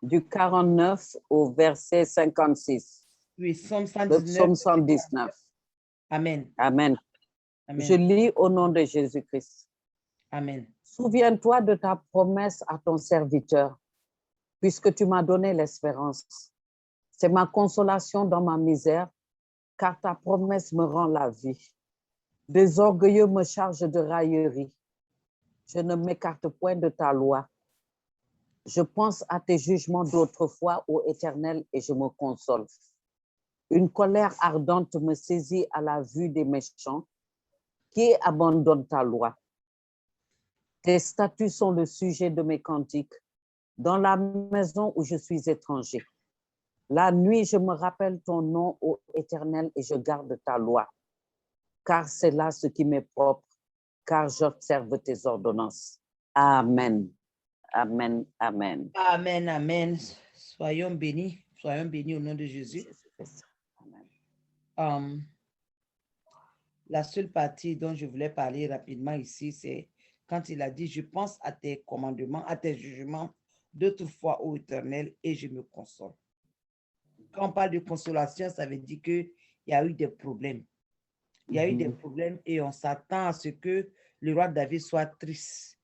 Du 49 au verset 56. Oui, Psaume Le 119. psaume 119. Amen. Amen. Amen. Je lis au nom de Jésus-Christ. Amen. Souviens-toi de ta promesse à ton serviteur, puisque tu m'as donné l'espérance. C'est ma consolation dans ma misère, car ta promesse me rend la vie. Des orgueilleux me chargent de raillerie. Je ne m'écarte point de ta loi. Je pense à tes jugements d'autrefois, ô Éternel, et je me console. Une colère ardente me saisit à la vue des méchants qui abandonnent ta loi. Tes statuts sont le sujet de mes cantiques, dans la maison où je suis étranger. La nuit, je me rappelle ton nom, ô Éternel, et je garde ta loi, car c'est là ce qui m'est propre, car j'observe tes ordonnances. Amen. Amen. Amen. Amen. Amen. Soyons bénis au nom de Jésus. La seule partie dont je voulais parler rapidement ici, c'est quand il a dit, je pense à tes commandements, à tes jugements d'autrefois, ô Éternel, et je me console. Quand on parle de consolation, ça veut dire qu'il y a eu des problèmes. Il y a eu des problèmes et on s'attend à ce que le roi David soit triste.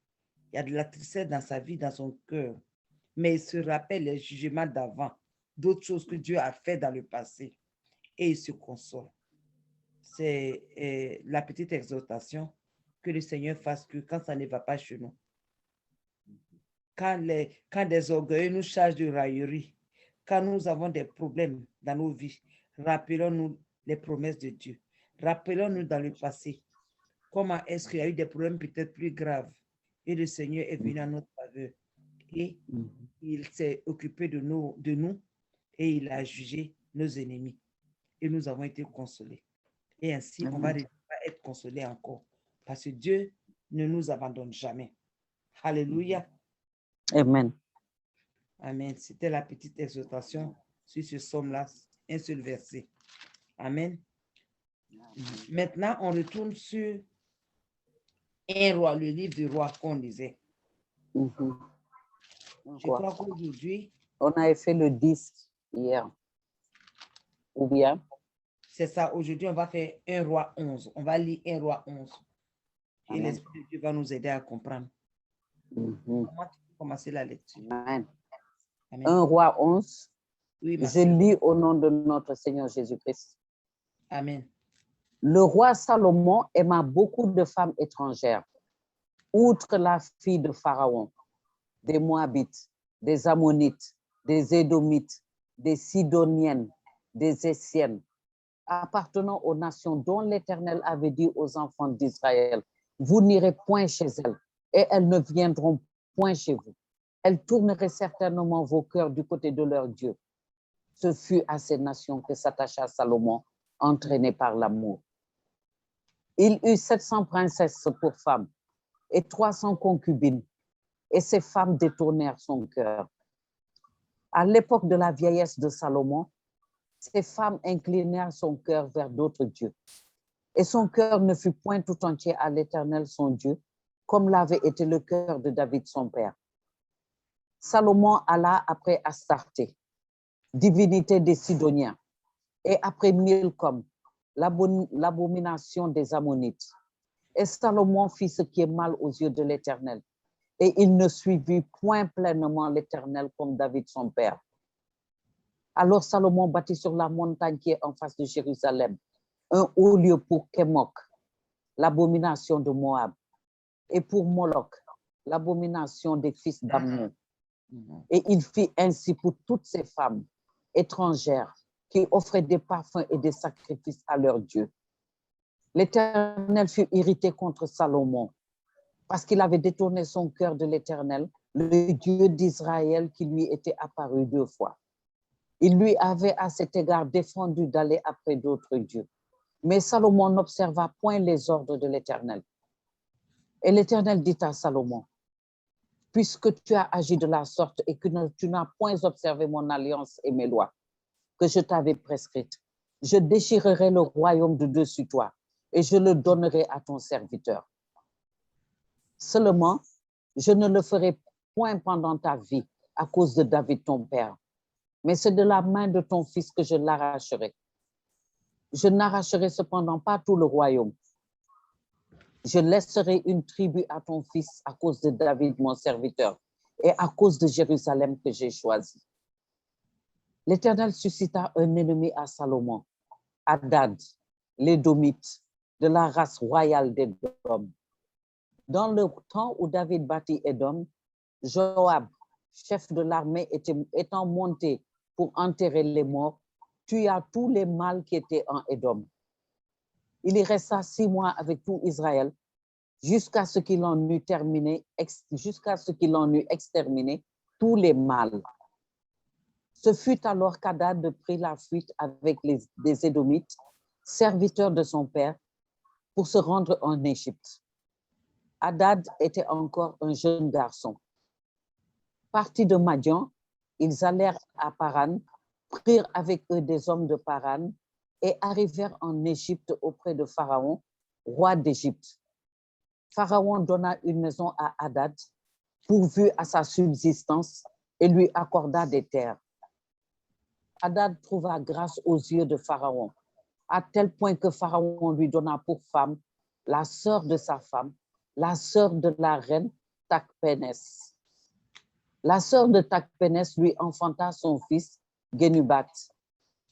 Il y a de la tristesse dans sa vie, dans son cœur. Mais il se rappelle les jugements d'avant, d'autres choses que Dieu a fait dans le passé. Et il se console. C'est la petite exhortation que le Seigneur fasse que quand ça ne va pas chez nous, quand des orgueils nous chargent de raillerie, quand nous avons des problèmes dans nos vies, rappelons-nous les promesses de Dieu. Rappelons-nous dans le passé, comment est-ce qu'il y a eu des problèmes peut-être plus graves et le Seigneur est venu à notre faveur et il s'est occupé de nous et il a jugé nos ennemis et nous avons été consolés. Et ainsi, on va être consolés encore parce que Dieu ne nous abandonne jamais. Alléluia. Amen. Amen. C'était la petite exhortation sur ce psaume-là, un seul verset. Amen. Maintenant, on retourne sur un roi, le livre du roi qu'on lisait. Je crois qu'aujourd'hui, on avait fait le 10 hier. Ou bien? C'est ça. Aujourd'hui, on va faire un roi 11. On va lire un roi 11. Et l'Esprit de Dieu va nous aider à comprendre. Comment tu peux commencer la lecture? Amen. Amen. 1 roi 11. Oui, je lis au nom de notre Seigneur Jésus-Christ. Amen. Le roi Salomon aima beaucoup de femmes étrangères, outre la fille de Pharaon, des Moabites, des Ammonites, des Édomites, des Sidoniennes, des Essiennes, appartenant aux nations dont l'Éternel avait dit aux enfants d'Israël, vous n'irez point chez elles, et elles ne viendront point chez vous. Elles tourneraient certainement vos cœurs du côté de leur Dieu. Ce fut à ces nations que s'attacha Salomon, entraîné par l'amour. Il eut 700 princesses pour femmes et 300 concubines, et ces femmes détournèrent son cœur. À l'époque de la vieillesse de Salomon, ces femmes inclinèrent son cœur vers d'autres dieux. Et son cœur ne fut point tout entier à l'Éternel son Dieu, comme l'avait été le cœur de David son père. Salomon alla après Astarté, divinité des Sidoniens, et après Milcom, l'abomination des Ammonites. Et Salomon fit ce qui est mal aux yeux de l'Éternel, et il ne suivit point pleinement l'Éternel comme David son père. Alors Salomon bâtit sur la montagne qui est en face de Jérusalem un haut lieu pour Kémok, l'abomination de Moab, et pour Moloch, l'abomination des fils d'Ammon. Et il fit ainsi pour toutes ces femmes étrangères qui offraient des parfums et des sacrifices à leur Dieu. L'Éternel fut irrité contre Salomon parce qu'il avait détourné son cœur de l'Éternel, le Dieu d'Israël qui lui était apparu 2 fois. Il lui avait à cet égard défendu d'aller après d'autres dieux. Mais Salomon n'observa point les ordres de l'Éternel. Et l'Éternel dit à Salomon, puisque tu as agi de la sorte et que tu n'as point observé mon alliance et mes lois que je t'avais prescrites, je déchirerai le royaume de dessus toi et je le donnerai à ton serviteur. Seulement, je ne le ferai point pendant ta vie à cause de David ton père, mais c'est de la main de ton fils que je l'arracherai. Je n'arracherai cependant pas tout le royaume. Je laisserai une tribu à ton fils à cause de David, mon serviteur, et à cause de Jérusalem que j'ai choisi. L'Éternel suscita un ennemi à Salomon, Hadad, l'Édomite, de la race royale d'Édom. Dans le temps où David bâtit Édom, Joab, chef de l'armée, étant monté pour enterrer les morts, tua tous les mâles qui étaient en Édom. Il y resta 6 mois avec tout Israël, jusqu'à ce qu'il en eût exterminé tous les mâles. Ce fut alors qu'Hadad prit la fuite avec les Édomites, serviteurs de son père, pour se rendre en Égypte. Hadad était encore un jeune garçon. Partis de Madian, ils allèrent à Paran, prirent avec eux des hommes de Paran et arrivèrent en Égypte auprès de Pharaon, roi d'Égypte. Pharaon donna une maison à Hadad, pourvu à sa subsistance, et lui accorda des terres. Hadad trouva grâce aux yeux de Pharaon, à tel point que Pharaon lui donna pour femme la sœur de sa femme, la sœur de la reine Takpénès. La sœur de Takpénès lui enfanta son fils Genubat.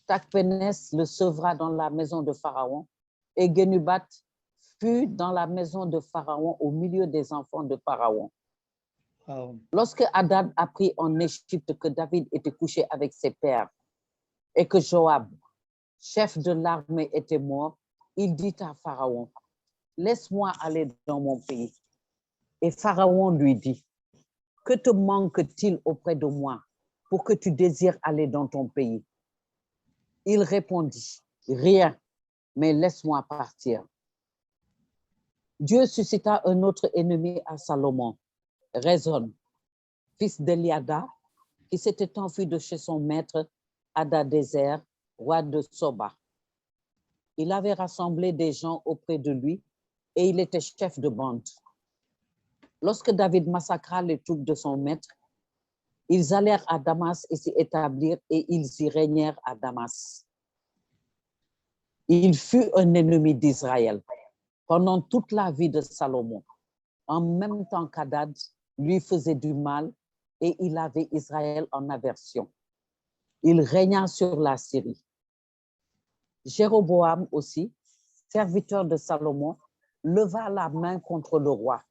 Takpénès le sevra dans la maison de Pharaon, et Genubat fut dans la maison de Pharaon au milieu des enfants de Pharaon. Wow. Lorsque Hadad apprit en Égypte que David était couché avec ses pères et que Joab, chef de l'armée, était mort, il dit à Pharaon, « Laisse-moi aller dans mon pays. » Et Pharaon lui dit, « Que te manque-t-il auprès de moi pour que tu désires aller dans ton pays? » Il répondit, « Rien, mais laisse-moi partir. » Dieu suscita un autre ennemi à Salomon, Rezon, fils d'Eliada, qui s'était enfui de chez son maître Hadadézer, roi de Soba. Il avait rassemblé des gens auprès de lui et il était chef de bande. Lorsque David massacra les troupes de son maître, ils allèrent à Damas et s'y établirent et ils y régnèrent à Damas. Il fut un ennemi d'Israël pendant toute la vie de Salomon, en même temps qu'Hadad lui faisait du mal et il avait Israël en aversion. Il régna sur la Syrie. Jéroboam aussi, serviteur de Salomon, leva la main contre le roi.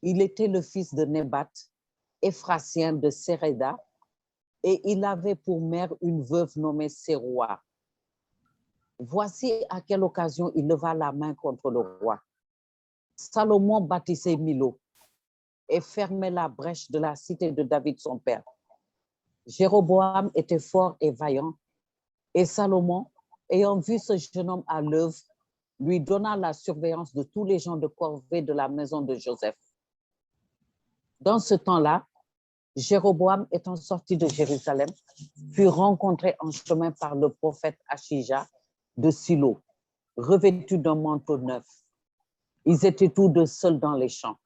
Il était le fils de Nébat, Éphrasien de Séréda, et il avait pour mère une veuve nommée Séroua. Voici à quelle occasion il leva la main contre le roi. Salomon bâtissait Milo et fermait la brèche de la cité de David son père. Jéroboam était fort et vaillant, et Salomon, ayant vu ce jeune homme à l'œuvre, lui donna la surveillance de tous les gens de corvée de la maison de Joseph. Dans ce temps-là, Jéroboam, étant sorti de Jérusalem, fut rencontré en chemin par le prophète Achija de Silo, revêtu d'un manteau neuf. Ils étaient tous deux seuls dans les champs.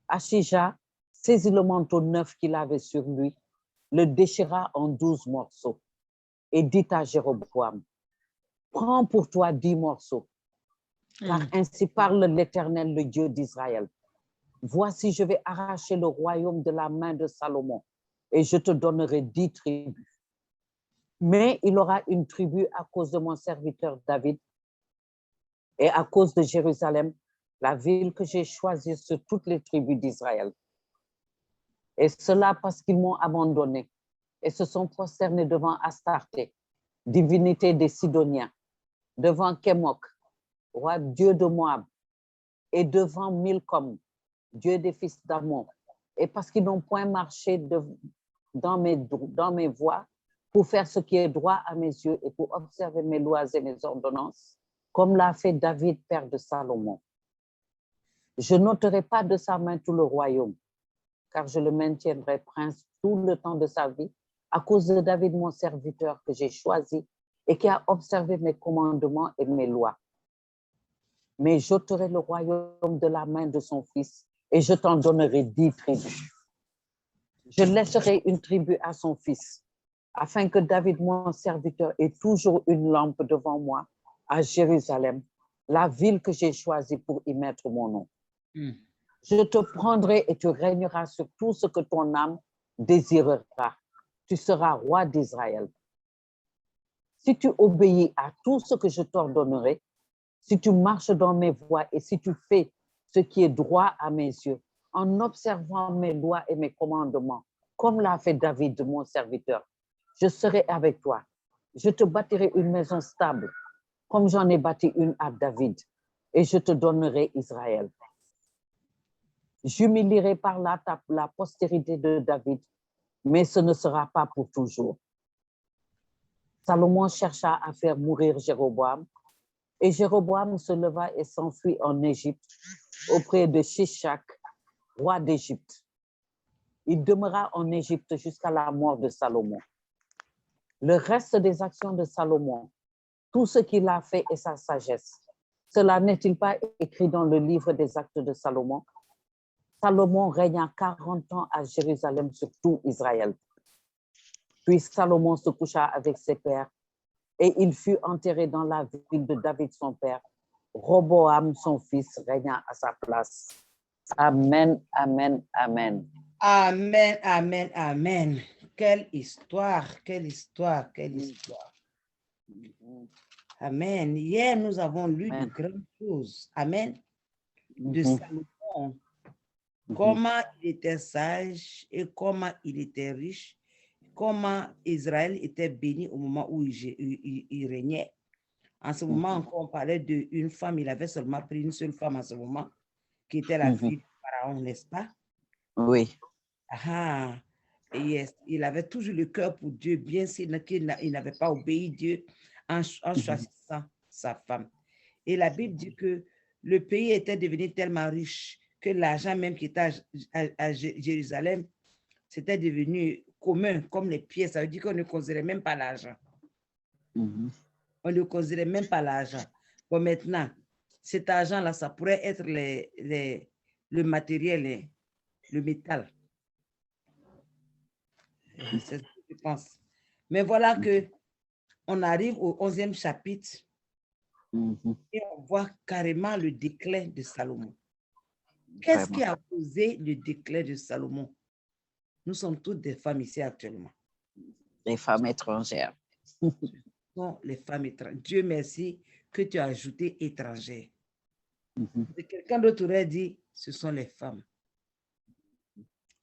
Achija saisit le manteau neuf qu'il avait sur lui, le déchira en 12 morceaux et dit à Jéroboam, « Prends pour toi 10 morceaux, car ainsi parle l'Éternel, le Dieu d'Israël. Voici, je vais arracher le royaume de la main de Salomon et je te donnerai 10 tribus. Mais il aura une tribu à cause de mon serviteur David et à cause de Jérusalem, la ville que j'ai choisie sur toutes les tribus d'Israël. Et cela parce qu'ils m'ont abandonné et se sont prosternés devant Astarté, divinité des Sidoniens, devant Kémok, roi dieu de Moab, et devant Milcom, dieu des fils d'Ammon, et parce qu'ils n'ont point marché dans mes voies pour faire ce qui est droit à mes yeux et pour observer mes lois et mes ordonnances, comme l'a fait David, père de Salomon. Je n'ôterai pas de sa main tout le royaume, car je le maintiendrai prince tout le temps de sa vie, à cause de David, mon serviteur, que j'ai choisi et qui a observé mes commandements et mes lois. Mais j'ôterai le royaume de la main de son fils et je t'en donnerai 10 tribus. Je laisserai une tribu à son fils, afin que David, mon serviteur, ait toujours une lampe devant moi à Jérusalem, la ville que j'ai choisie pour y mettre mon nom. Je te prendrai et tu régneras sur tout ce que ton âme désirera. Tu seras roi d'Israël. Si tu obéis à tout ce que je t'ordonnerai, si tu marches dans mes voies et si tu fais ce qui est droit à mes yeux, en observant mes lois et mes commandements, comme l'a fait David, mon serviteur, je serai avec toi. Je te bâtirai une maison stable, comme j'en ai bâti une à David, et je te donnerai Israël. J'humilierai par là la postérité de David, mais ce ne sera pas pour toujours. Salomon chercha à faire mourir Jéroboam, et Jéroboam se leva et s'enfuit en Égypte auprès de Shishak, roi d'Égypte. Il demeura en Égypte jusqu'à la mort de Salomon. Le reste des actions de Salomon, tout ce qu'il a fait et sa sagesse, cela n'est-il pas écrit dans le livre des actes de Salomon? Salomon régna 40 ans à Jérusalem sur tout Israël. Puis Salomon se coucha avec ses pères et il fut enterré dans la ville de David son père. Roboam son fils régna à sa place. Amen, amen, amen. Amen, amen, amen. Quelle histoire, quelle histoire, quelle histoire. Amen. Hier, nous avons lu de grandes choses. Amen. De Salomon. Comment il était sage et comment il était riche. Comment Israël était béni au moment où il régnait. En ce moment, encore, on parlait d'une femme. Il avait seulement pris une seule femme en ce moment, qui était la fille du pharaon, n'est-ce pas? Oui. Ah, yes. Il avait toujours le cœur pour Dieu, bien qu'il n'avait pas obéi Dieu en choisissant sa femme. Et la Bible dit que le pays était devenu tellement riche que l'argent même qui était à Jérusalem, c'était devenu commun, comme les pièces. Ça veut dire qu'on ne considérait même pas l'argent. On ne considérait même pas l'argent. Bon, maintenant, cet argent-là, ça pourrait être le matériel, le métal. C'est ce que je pense. Mais voilà que on arrive au 11e chapitre et on voit carrément le déclin de Salomon. Qu'est-ce qui a causé le déclin de Salomon? Nous sommes toutes des femmes ici actuellement. Les femmes étrangères. Ce sont les femmes étrangères. Dieu merci que tu as ajouté étrangères. Quelqu'un d'autre aurait dit, ce sont les femmes.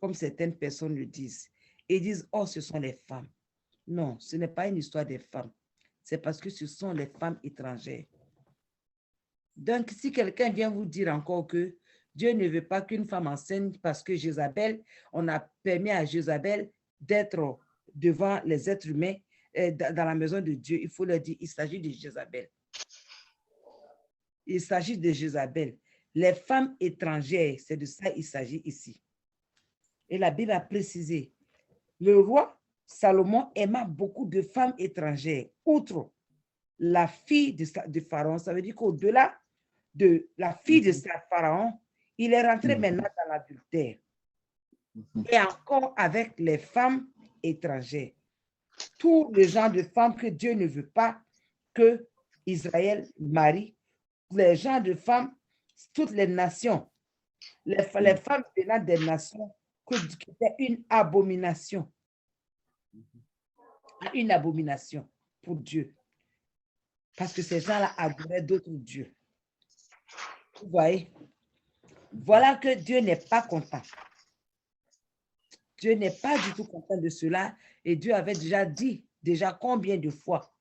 Comme certaines personnes le disent. Et ils disent, oh, ce sont les femmes. Non, ce n'est pas une histoire des femmes. C'est parce que ce sont les femmes étrangères. Donc, si quelqu'un vient vous dire encore que Dieu ne veut pas qu'une femme enseigne parce que Jézabel, on a permis à Jézabel d'être devant les êtres humains dans la maison de Dieu, il faut leur dire, il s'agit de Jézabel. Il s'agit de Jézabel. Les femmes étrangères, c'est de ça qu'il s'agit ici. Et la Bible a précisé, le roi Salomon aima beaucoup de femmes étrangères, outre la fille de Pharaon. Ça veut dire qu'au-delà de la fille de Pharaon, il est rentré maintenant dans l'adultère. Et encore avec les femmes étrangères. Tous les genres de femmes que Dieu ne veut pas que Israël marie, les genres de femmes, toutes les nations, les femmes venant des nations, qui étaient une abomination. Une abomination pour Dieu. Parce que ces gens-là adoraient d'autres dieux. Vous voyez? Voilà que Dieu n'est pas content. Dieu n'est pas du tout content de cela. Et Dieu avait déjà dit, combien de fois,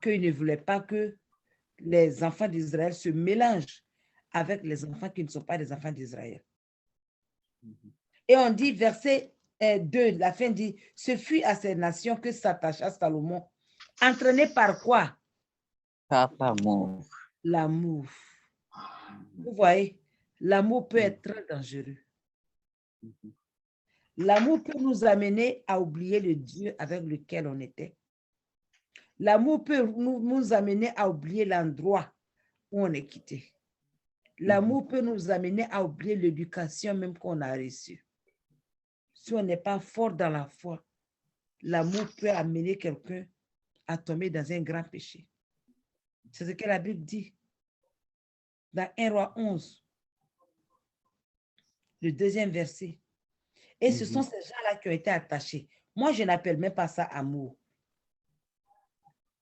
qu'il ne voulait pas que les enfants d'Israël se mélangent avec les enfants qui ne sont pas des enfants d'Israël. Et on dit, verset 2, la fin dit, ce fut à ces nations que s'attacha Salomon. Entraîné par quoi? Par l'amour. L'amour. Vous voyez, l'amour peut être très dangereux. L'amour peut nous amener à oublier le Dieu avec lequel on était. L'amour peut nous amener à oublier l'endroit où on est quitté. L'amour peut nous amener à oublier l'éducation même qu'on a reçue. si on n'est pas fort dans la foi, l'amour peut amener quelqu'un à tomber dans un grand péché. C'est ce que la Bible dit. Dans 1 Roi 11, le 2e verset. Et ce sont ces gens-là qui ont été attachés. Moi, je n'appelle même pas ça amour.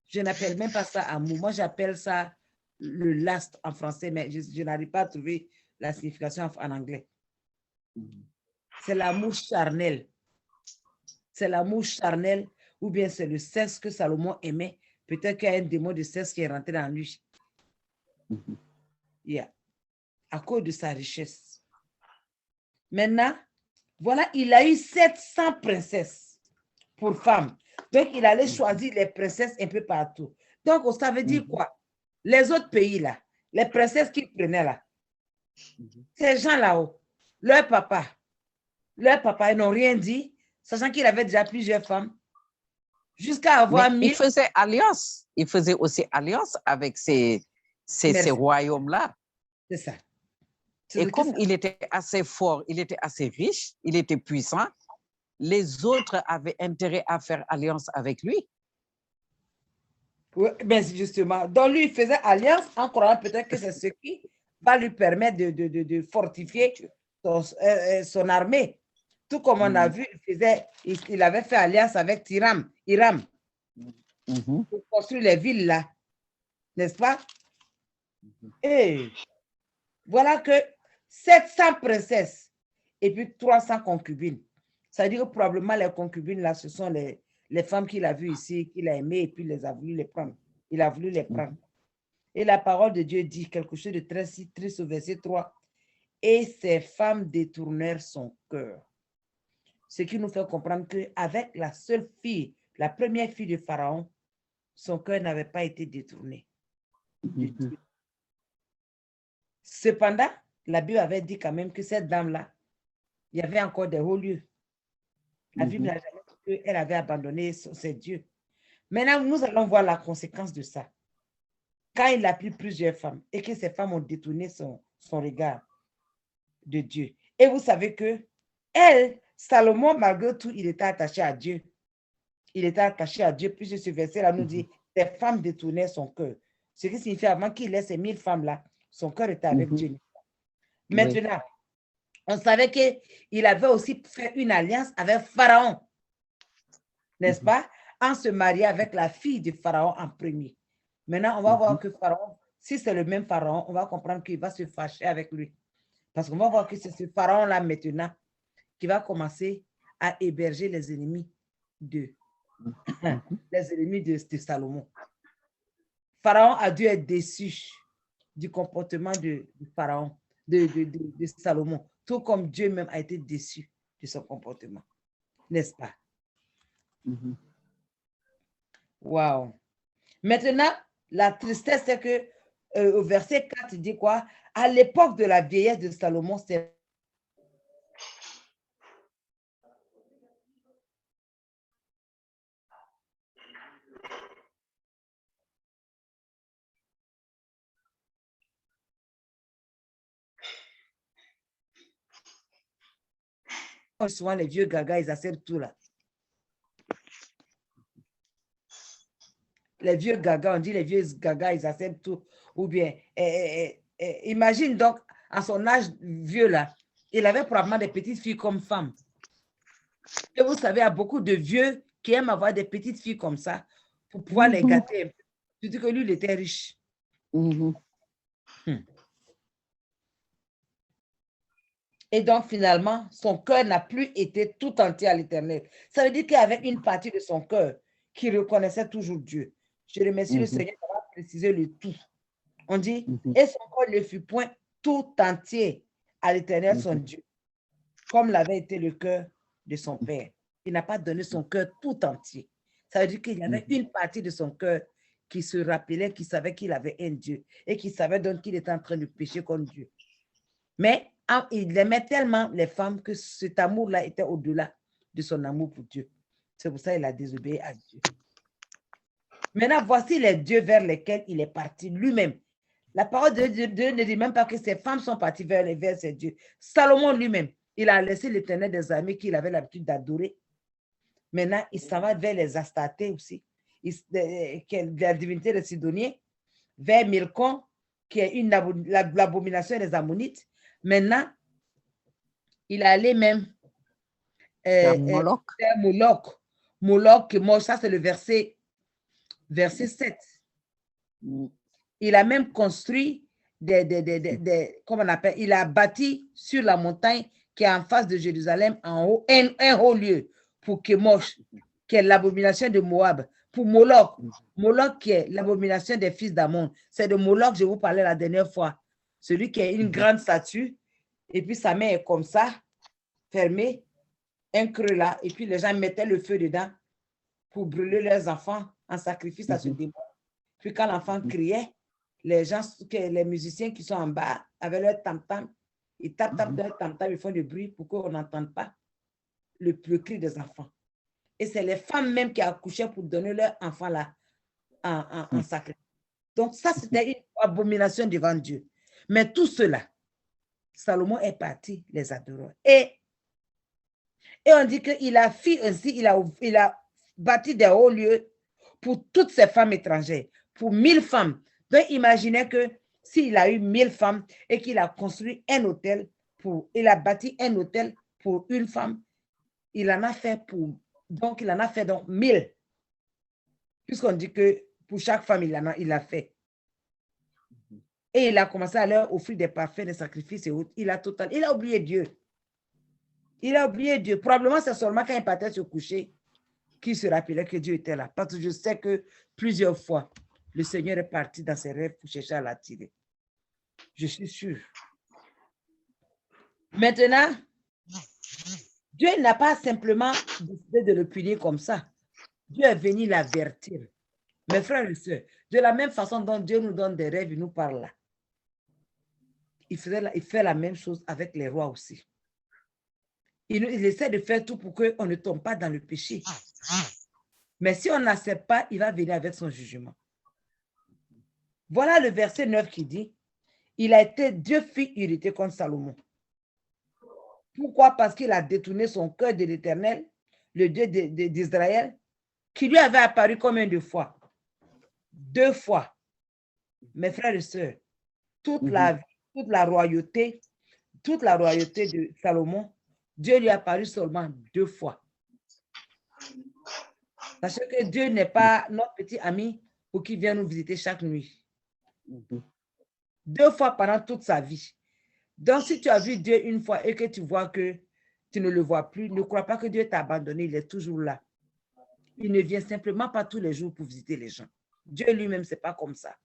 Je n'appelle même pas ça amour. Moi, j'appelle ça le lust en français, mais je n'arrive pas à trouver la signification en anglais. C'est l'amour charnel. C'est l'amour charnel ou bien c'est le sexe que Salomon aimait. Peut-être qu'il y a un démon de sexe qui est rentré dans lui. Yeah. À cause de sa richesse. Maintenant, voilà, il a eu 700 princesses pour femmes. Donc, il allait choisir les princesses un peu partout. Donc, ça veut dire quoi? Les autres pays, là, les princesses qu'il prenait, là, ces gens là-haut, leur papa, ils n'ont rien dit, sachant qu'il avait déjà plusieurs femmes, jusqu'à avoir il faisait alliance. Il faisait aussi alliance avec ces royaumes-là. C'est ça. Et comme il était assez fort, il était assez riche, il était puissant, les autres avaient intérêt à faire alliance avec lui. Oui, bien justement. Donc, lui, il faisait alliance en croyant peut-être que c'est ce qui va lui permettre de fortifier son armée. Tout comme on a vu, il avait fait alliance avec Hiram pour construire les villes là. N'est-ce pas? Et voilà que 700 princesses et puis 300 concubines. Ça veut dire que probablement les concubines là, ce sont les femmes qu'il a vues ici, qu'il a aimées et puis il a voulu les prendre. Il a voulu les prendre. Et la parole de Dieu dit quelque chose de très triste au verset 3. Et ces femmes détournèrent son cœur. Ce qui nous fait comprendre qu'avec la seule fille, la première fille de Pharaon, son cœur n'avait pas été détourné de Dieu. Cependant, la Bible avait dit quand même que cette dame-là, il y avait encore des hauts lieux. La Bible n'a jamais dit qu'elle avait abandonné ses dieux. Maintenant, nous allons voir la conséquence de ça. Quand il a pris plusieurs femmes et que ces femmes ont détourné son regard de Dieu. Et vous savez que Salomon, malgré tout, il était attaché à Dieu. Il était attaché à Dieu, puisque ce verset-là nous dit les femmes détournaient son cœur. Ce qui signifie avant qu'il ait ces 1000 femmes-là, son cœur était avec Dieu. Maintenant, on savait qu'il avait aussi fait une alliance avec Pharaon, n'est-ce pas? En se mariant avec la fille de Pharaon en premier. Maintenant, on va voir que Pharaon, si c'est le même Pharaon, on va comprendre qu'il va se fâcher avec lui. Parce qu'on va voir que c'est ce Pharaon-là maintenant qui va commencer à héberger les ennemis de Salomon. Pharaon a dû être déçu du comportement de Pharaon, de Salomon, tout comme Dieu même a été déçu de son comportement. N'est-ce pas? Wow. Maintenant, la tristesse, c'est que au verset 4, il dit quoi? À l'époque de la vieillesse de Salomon, c'est souvent les vieux gagas, ils acceptent tout là. Les vieux gagas, on dit les vieux gagas, ils acceptent tout. Ou bien, imagine donc, à son âge vieux là, il avait probablement des petites filles comme femmes. Et vous savez, il y a beaucoup de vieux qui aiment avoir des petites filles comme ça pour pouvoir les gâter un peu. Tu dis que lui, il était riche. Et donc, finalement, son cœur n'a plus été tout entier à l'Éternel. Ça veut dire qu'il y avait une partie de son cœur qui reconnaissait toujours Dieu. Je remercie le Seigneur d'avoir précisé le tout. On dit, et son cœur ne fut point tout entier à l'Éternel, son Dieu, comme l'avait été le cœur de son père. Il n'a pas donné son cœur tout entier. Ça veut dire qu'il y avait une partie de son cœur qui se rappelait, qui savait qu'il avait un Dieu et qui savait donc qu'il était en train de pécher contre Dieu. Mais il aimait tellement les femmes que cet amour-là était au-delà de son amour pour Dieu. C'est pour ça qu'il a désobéi à Dieu. Maintenant, voici les dieux vers lesquels il est parti lui-même. La parole de Dieu ne dit même pas que ces femmes sont parties vers ces dieux. Salomon lui-même, Il a laissé l'Éternel des armées qu'il avait l'habitude d'adorer. Maintenant, il s'en va vers les Astartés aussi, la divinité des Sidoniens, vers Milcom, qui est l'abomination des Ammonites. Maintenant, il est allé même Moloch. vers Moloch, ça c'est le verset 7. Il a même construit comment on appelle, il a bâti sur la montagne qui est en face de Jérusalem, en haut, un haut lieu pour Kemosh, qui est l'abomination de Moab, pour Moloch. Moloch qui est l'abomination des fils d'Ammon. C'est de Moloch que je vous parlais la dernière fois. Celui qui est une grande statue, et puis sa main est comme ça, fermée, un creux là, et puis les gens mettaient le feu dedans pour brûler leurs enfants en sacrifice à ce démon. Puis quand l'enfant criait, les musiciens qui sont en bas avec leur tam-tam, ils tapent leur tam-tam, ils font du bruit pour qu'on n'entende pas le cri des enfants. Et c'est les femmes même qui accouchaient pour donner leur enfant là en sacrifice. Donc ça, c'était une abomination devant Dieu. Mais tout cela, Salomon est parti les adorant. Et on dit qu'il a fait ainsi, il a bâti des hauts lieux pour toutes ces femmes étrangères, pour 1000 femmes. Donc, imaginez que s'il a eu 1000 femmes et qu'il a construit un hôtel, il a bâti un hôtel pour une femme, il en a fait donc 1000. Puisqu'on dit que pour chaque femme, il a fait. Et il a commencé à leur offrir des parfums, des sacrifices et autres. Il a oublié Dieu. Il a oublié Dieu. Probablement, c'est seulement quand il partait se coucher qu'il se rappelait que Dieu était là. Parce que je sais que plusieurs fois, le Seigneur est parti dans ses rêves pour chercher à l'attirer. Je suis sûre. Maintenant, Dieu n'a pas simplement décidé de le punir comme ça. Dieu est venu l'avertir. Mes frères et sœurs, de la même façon dont Dieu nous donne des rêves, il nous parle là. Il fait la même chose avec les rois aussi. Il essaie de faire tout pour qu'on ne tombe pas dans le péché. Mais si on n'accepte pas, il va venir avec son jugement. Voilà le verset 9 qui dit, Dieu fut irrité contre Salomon. Pourquoi? Parce qu'il a détourné son cœur de l'Éternel, le Dieu d'Israël, qui lui avait apparu combien de fois? 2 fois. Mes frères et sœurs, toute la royauté de Salomon, Dieu lui a apparu seulement 2 fois. Sachez que Dieu n'est pas notre petit ami pour qu'il vienne nous visiter chaque nuit. 2 fois pendant toute sa vie. Donc, si tu as vu Dieu une fois et que tu vois que tu ne le vois plus, ne crois pas que Dieu t'a abandonné, il est toujours là. Il ne vient simplement pas tous les jours pour visiter les gens. Dieu lui-même, ce n'est pas comme ça.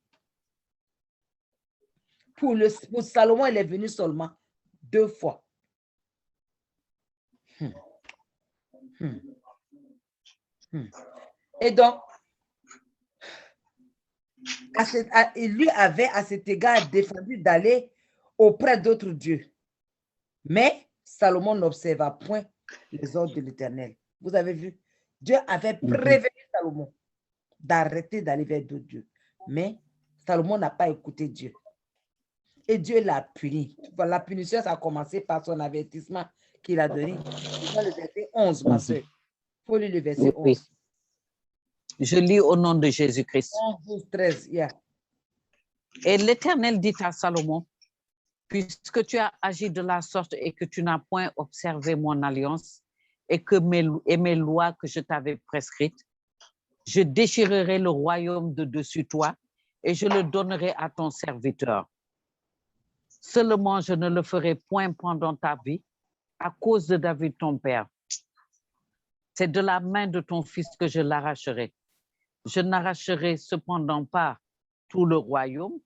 Pour Salomon, il est venu seulement 2 fois. Et donc, il lui avait à cet égard défendu d'aller auprès d'autres dieux. Mais Salomon n'observa point les ordres de l'Éternel. Vous avez vu, Dieu avait prévenu Salomon d'arrêter d'aller vers d'autres dieux. Mais Salomon n'a pas écouté Dieu. Et Dieu l'a puni. La punition, ça a commencé par son avertissement qu'il a donné. Dans le verset 11, ma soeur. Il faut lire le verset 11. Oui. Je lis au nom de Jésus-Christ. 11, 13, yeah. Et l'Éternel dit à Salomon, puisque tu as agi de la sorte et que tu n'as point observé mon alliance et mes lois que je t'avais prescrites, je déchirerai le royaume de dessus toi et je le donnerai à ton serviteur. Seulement, je ne le ferai point pendant ta vie à cause de David ton père. C'est de la main de ton fils que je l'arracherai. Je n'arracherai cependant pas tout le royaume.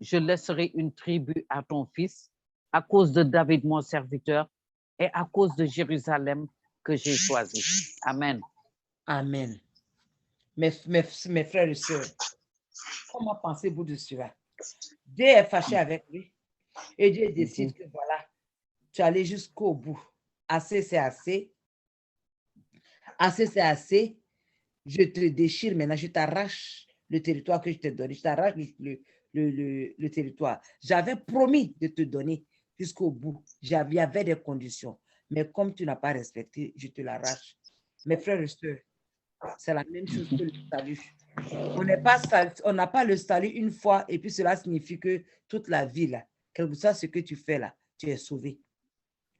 Je laisserai une tribu à ton fils à cause de David mon serviteur et à cause de Jérusalem que j'ai choisi. Amen. Amen. Mes frères et sœurs, comment pensez-vous de cela? Dieu est fâché avec lui et Dieu décide que voilà, tu allais jusqu'au bout. Assez, c'est assez. Assez, c'est assez. Je te déchire maintenant, je t'arrache le territoire que je t'ai donné. Je t'arrache le territoire. J'avais promis de te donner jusqu'au bout. Il y avait des conditions. Mais comme tu n'as pas respecté, je te l'arrache. Mes frères et sœurs, c'est la même chose que le salut. On n'a pas le salut une fois et puis cela signifie que toute la vie, là, quel que soit ce que tu fais là, tu es sauvé.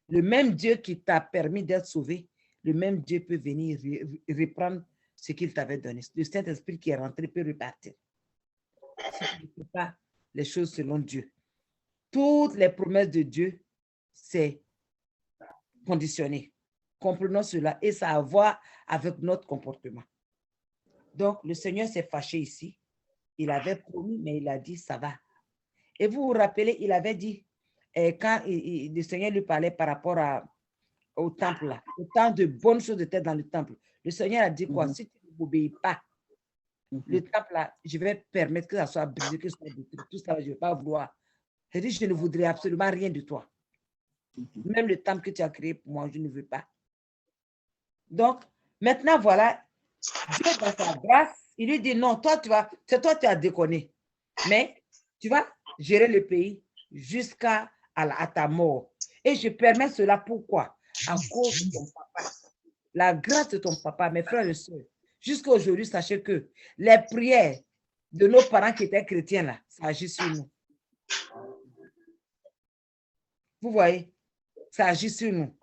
Le même Dieu qui t'a permis d'être sauvé, le même Dieu peut venir reprendre ce qu'il t'avait donné. Le Saint-Esprit qui est rentré peut repartir. Si tu ne fais pas les choses selon Dieu. Toutes les promesses de Dieu, c'est conditionné. Comprenons cela et ça a à voir avec notre comportement. Donc, le Seigneur s'est fâché ici. Il avait promis, mais il a dit, ça va. Et vous vous rappelez, il avait dit, quand le Seigneur lui parlait par rapport au temple, là, autant de bonnes choses étaient dans le temple. Le Seigneur a dit quoi? Si tu ne m'obéis pas, le temple, là, je vais permettre que ça soit brisé, que ça soit détruit. Tout ça, je ne vais pas vouloir. J'ai dit, je ne voudrais absolument rien de toi. Même le temple que tu as créé pour moi, je ne veux pas. Donc, maintenant, voilà, Dieu, dans sa grâce, il lui dit, non, c'est toi, tu as déconné. Mais tu vas gérer le pays jusqu'à ta mort. Et je permets cela pourquoi? À cause de ton papa. La grâce de ton papa, mes frères et sœurs. Jusqu'à aujourd'hui, sachez que les prières de nos parents qui étaient chrétiens, là, ça agit sur nous. Vous voyez? Ça agit sur nous.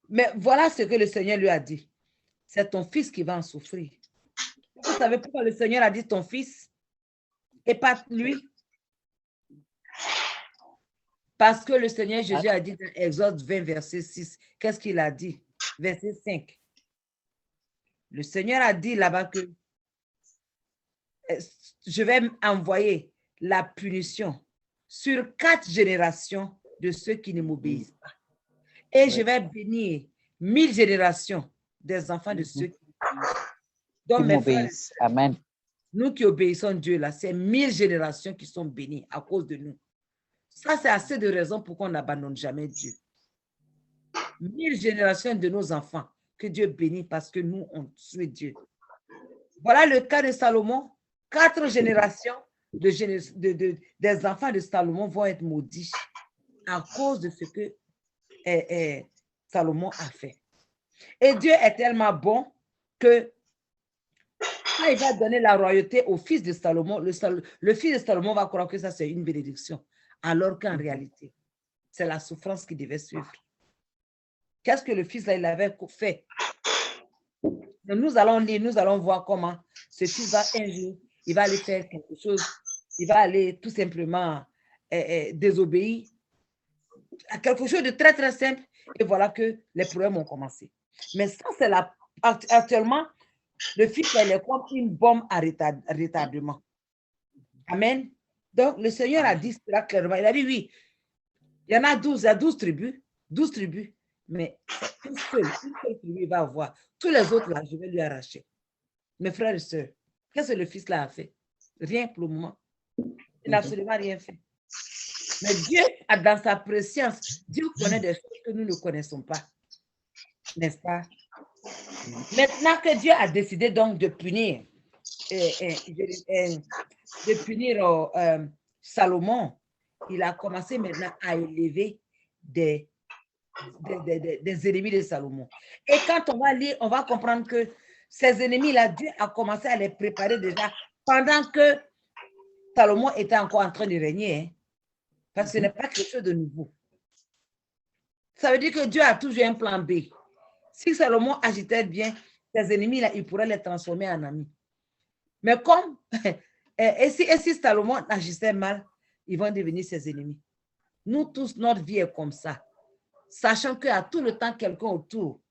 Mais voilà ce que le Seigneur lui a dit. C'est ton fils qui va en souffrir. Vous savez pourquoi le Seigneur a dit ton fils et pas lui? Parce que le Seigneur Jésus a dit dans Exode 20, verset 6, qu'est-ce qu'il a dit? Verset 5. Le Seigneur a dit là-bas que je vais envoyer la punition sur 4 générations de ceux qui ne m'obéissent pas. Et je vais bénir 1000 générations des enfants de ceux qui m'obéissent. Donc, mes frères, Amen. Nous qui obéissons à Dieu, là, c'est 1000 générations qui sont bénies à cause de nous. Ça, c'est assez de raisons pour qu'on n'abandonne jamais Dieu. 1000 générations de nos enfants que Dieu bénit parce que nous, on suit Dieu. Voilà le cas de Salomon. 4 générations des enfants de Salomon vont être maudits à cause de ce que Salomon a fait. Et Dieu est tellement bon que quand il va donner la royauté au fils de Salomon, le fils de Salomon va croire que ça, c'est une bénédiction, alors qu'en réalité, c'est la souffrance qui devait suivre. Qu'est-ce que le fils là, il avait fait? Nous allons lire, nous allons voir comment ce fils va un jour, il va aller faire quelque chose, il va aller tout simplement désobéir à quelque chose de très, très simple, et voilà que les problèmes ont commencé. Mais ça, c'est actuellement, le fils, il est comme une bombe à retardement. Amen. Donc, le Seigneur a dit cela clairement. Il a dit, oui, il y en a 12, il y a 12 tribus, mais une seule tribu va avoir. Tous les autres, là, je vais lui arracher. Mes frères et sœurs, qu'est-ce que le fils là a fait? Rien pour le moment. Il n'a absolument rien fait. Mais Dieu, dans sa préscience, Dieu connaît des choses que nous ne connaissons pas. N'est-ce pas? Maintenant que Dieu a décidé donc de punir, Salomon, il a commencé maintenant à élever des ennemis de Salomon. Et quand on va lire, on va comprendre que ces ennemis-là, Dieu a commencé à les préparer déjà pendant que Salomon était encore en train de régner. Hein, parce que ce n'est pas quelque chose de nouveau. Ça veut dire que Dieu a toujours un plan B. Si Salomon agitait bien, ses ennemis-là, il pourrait les transformer en amis. Mais comme, et si Salomon agissait mal, ils vont devenir ses ennemis. Nous tous, notre vie est comme ça. Sachant qu'à tout le temps, quelqu'un autour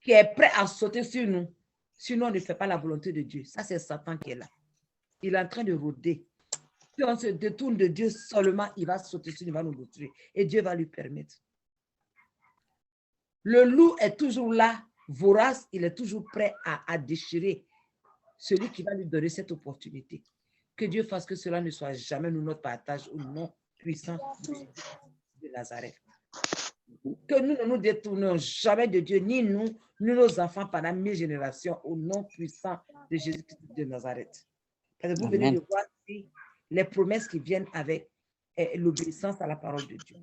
qui est prêt à sauter sur nous, sinon on ne fait pas la volonté de Dieu. Ça, c'est Satan qui est là. Il est en train de rôder. Si on se détourne de Dieu seulement, il va sauter sur nous, il va nous détruire. Et Dieu va lui permettre. Le loup est toujours là, vorace, il est toujours prêt à déchirer celui qui va lui donner cette opportunité. Que Dieu fasse que cela ne soit jamais notre partage au nom puissant de Nazareth. Que nous ne nous détournons jamais de Dieu, ni nous, ni nos enfants pendant 1000 générations, au nom puissant de Jésus-Christ de Nazareth. Parce que vous venez de voir ici les promesses qui viennent avec l'obéissance à la parole de Dieu.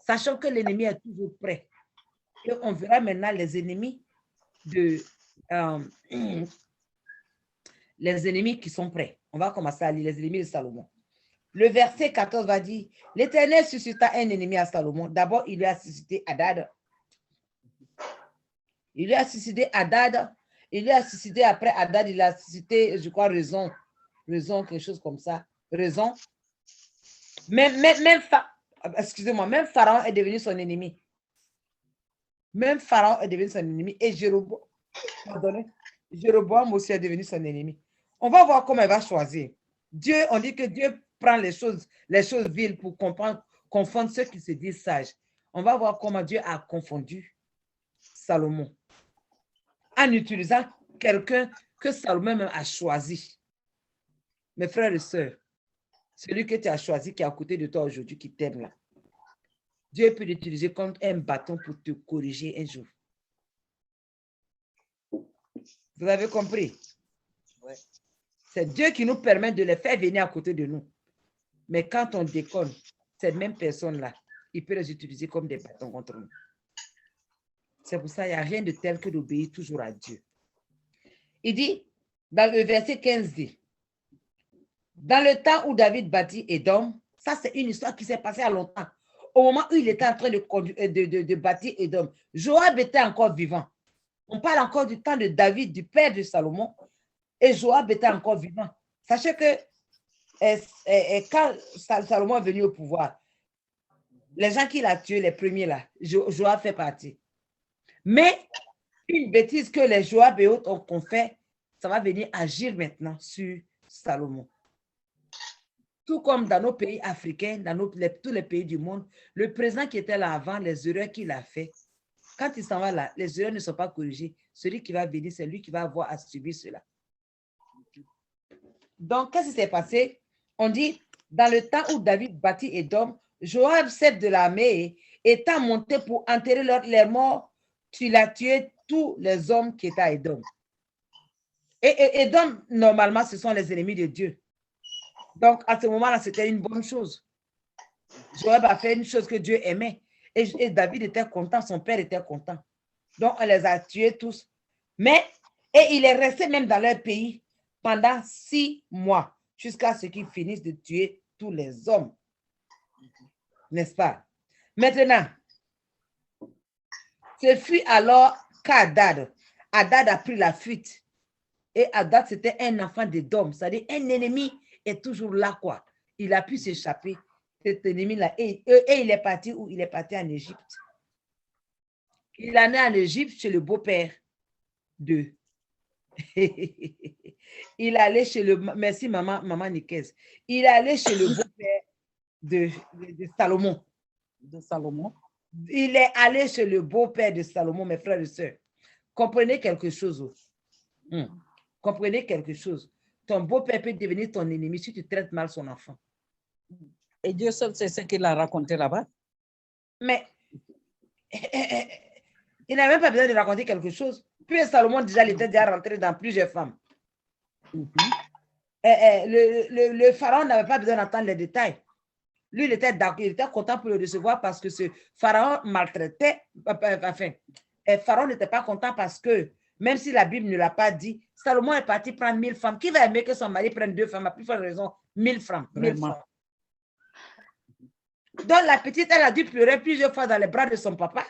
sachant que l'ennemi est toujours prêt. Et on verra maintenant les ennemis les ennemis qui sont prêts. On va commencer à lire les ennemis de Salomon. Le verset 14 va dire, l'Éternel suscita un ennemi à Salomon. D'abord, il lui a suscité Hadad. Il lui a suscité Hadad. Il lui a suscité après Hadad, il a suscité, je crois, raison, quelque chose comme ça. Raison. Excusez-moi, même Pharaon est devenu son ennemi. Même Pharaon est devenu son ennemi. Et Jéroboam aussi est devenu son ennemi. On va voir comment il va choisir. Dieu, on dit que Dieu prend les choses viles pour confondre ceux qui se disent sages. On va voir comment Dieu a confondu Salomon en utilisant quelqu'un que Salomon même a choisi. Mes frères et sœurs, celui que tu as choisi qui est à côté de toi aujourd'hui, qui t'aime là, Dieu peut l'utiliser comme un bâton pour te corriger un jour. Vous avez compris? Ouais. C'est Dieu qui nous permet de les faire venir à côté de nous. Mais quand on déconne, cette même personne-là, il peut les utiliser comme des bâtons contre nous. C'est pour ça qu'il n'y a rien de tel que d'obéir toujours à Dieu. Il dit, dans le verset 15, dit, dans le temps où David bâtit Édom, ça c'est une histoire qui s'est passée à longtemps. Au moment où il était en train de bâtir Édom, Joab était encore vivant. On parle encore du temps de David, du père de Salomon, et Joab était encore vivant. Sachez que quand Salomon est venu au pouvoir, les gens qu'il a tués, les premiers là, Joab fait partie. Mais une bêtise que les Joab et autres ont fait, ça va venir agir maintenant sur Salomon. Tout comme dans nos pays africains, dans tous les pays du monde, le président qui était là avant, les erreurs qu'il a fait, quand il s'en va là, les erreurs ne sont pas corrigées. Celui qui va venir, c'est lui qui va avoir à subir cela. Donc, qu'est-ce qui s'est passé? On dit, dans le temps où David bâtit Édom, Joab, chef de l'armée, étant monté pour enterrer leurs morts, il a tué tous les hommes qui étaient à Édom. Et Édom, normalement, ce sont les ennemis de Dieu. Donc, à ce moment-là, c'était une bonne chose. Joab a fait une chose que Dieu aimait. Et David était content, son père était content. Donc, on les a tués tous. Et il est resté même dans leur pays pendant 6 mois, jusqu'à ce qu'ils finissent de tuer tous les hommes. N'est-ce pas? Maintenant, ce fut alors qu'Hadad a pris la fuite. Et Hadad, c'était un enfant d'Édom, c'est-à-dire un ennemi est toujours là, quoi. Il a pu s'échapper, cet ennemi-là. Et il est parti où? Il est parti en Égypte. Il est né en Égypte chez le beau-père de... Il allait chez le... Merci, maman Nicaise. Il allait chez le beau-père de Salomon. De Salomon. Il est allé chez le beau-père de Salomon, mes frères et sœurs. Comprenez quelque chose. Comprenez quelque chose. Ton beau-père peut devenir ton ennemi si tu traites mal son enfant. Et Dieu seul sait ce qu'il a raconté là-bas. Mais il n'a même pas besoin de raconter quelque chose. Puis Salomon, déjà, il était déjà rentré dans plusieurs femmes. Le pharaon n'avait pas besoin d'entendre les détails. Lui, il était d'accord, il était content pour le recevoir parce que ce pharaon maltraitait. Enfin, pharaon n'était pas content parce que, même si la Bible ne l'a pas dit, Salomon est parti prendre 1000 femmes. Qui va aimer que son mari prenne 2 femmes? À plus forte raison, 1000 femmes. 1000 femmes. Donc, la petite, elle a dû pleurer plusieurs fois dans les bras de son papa.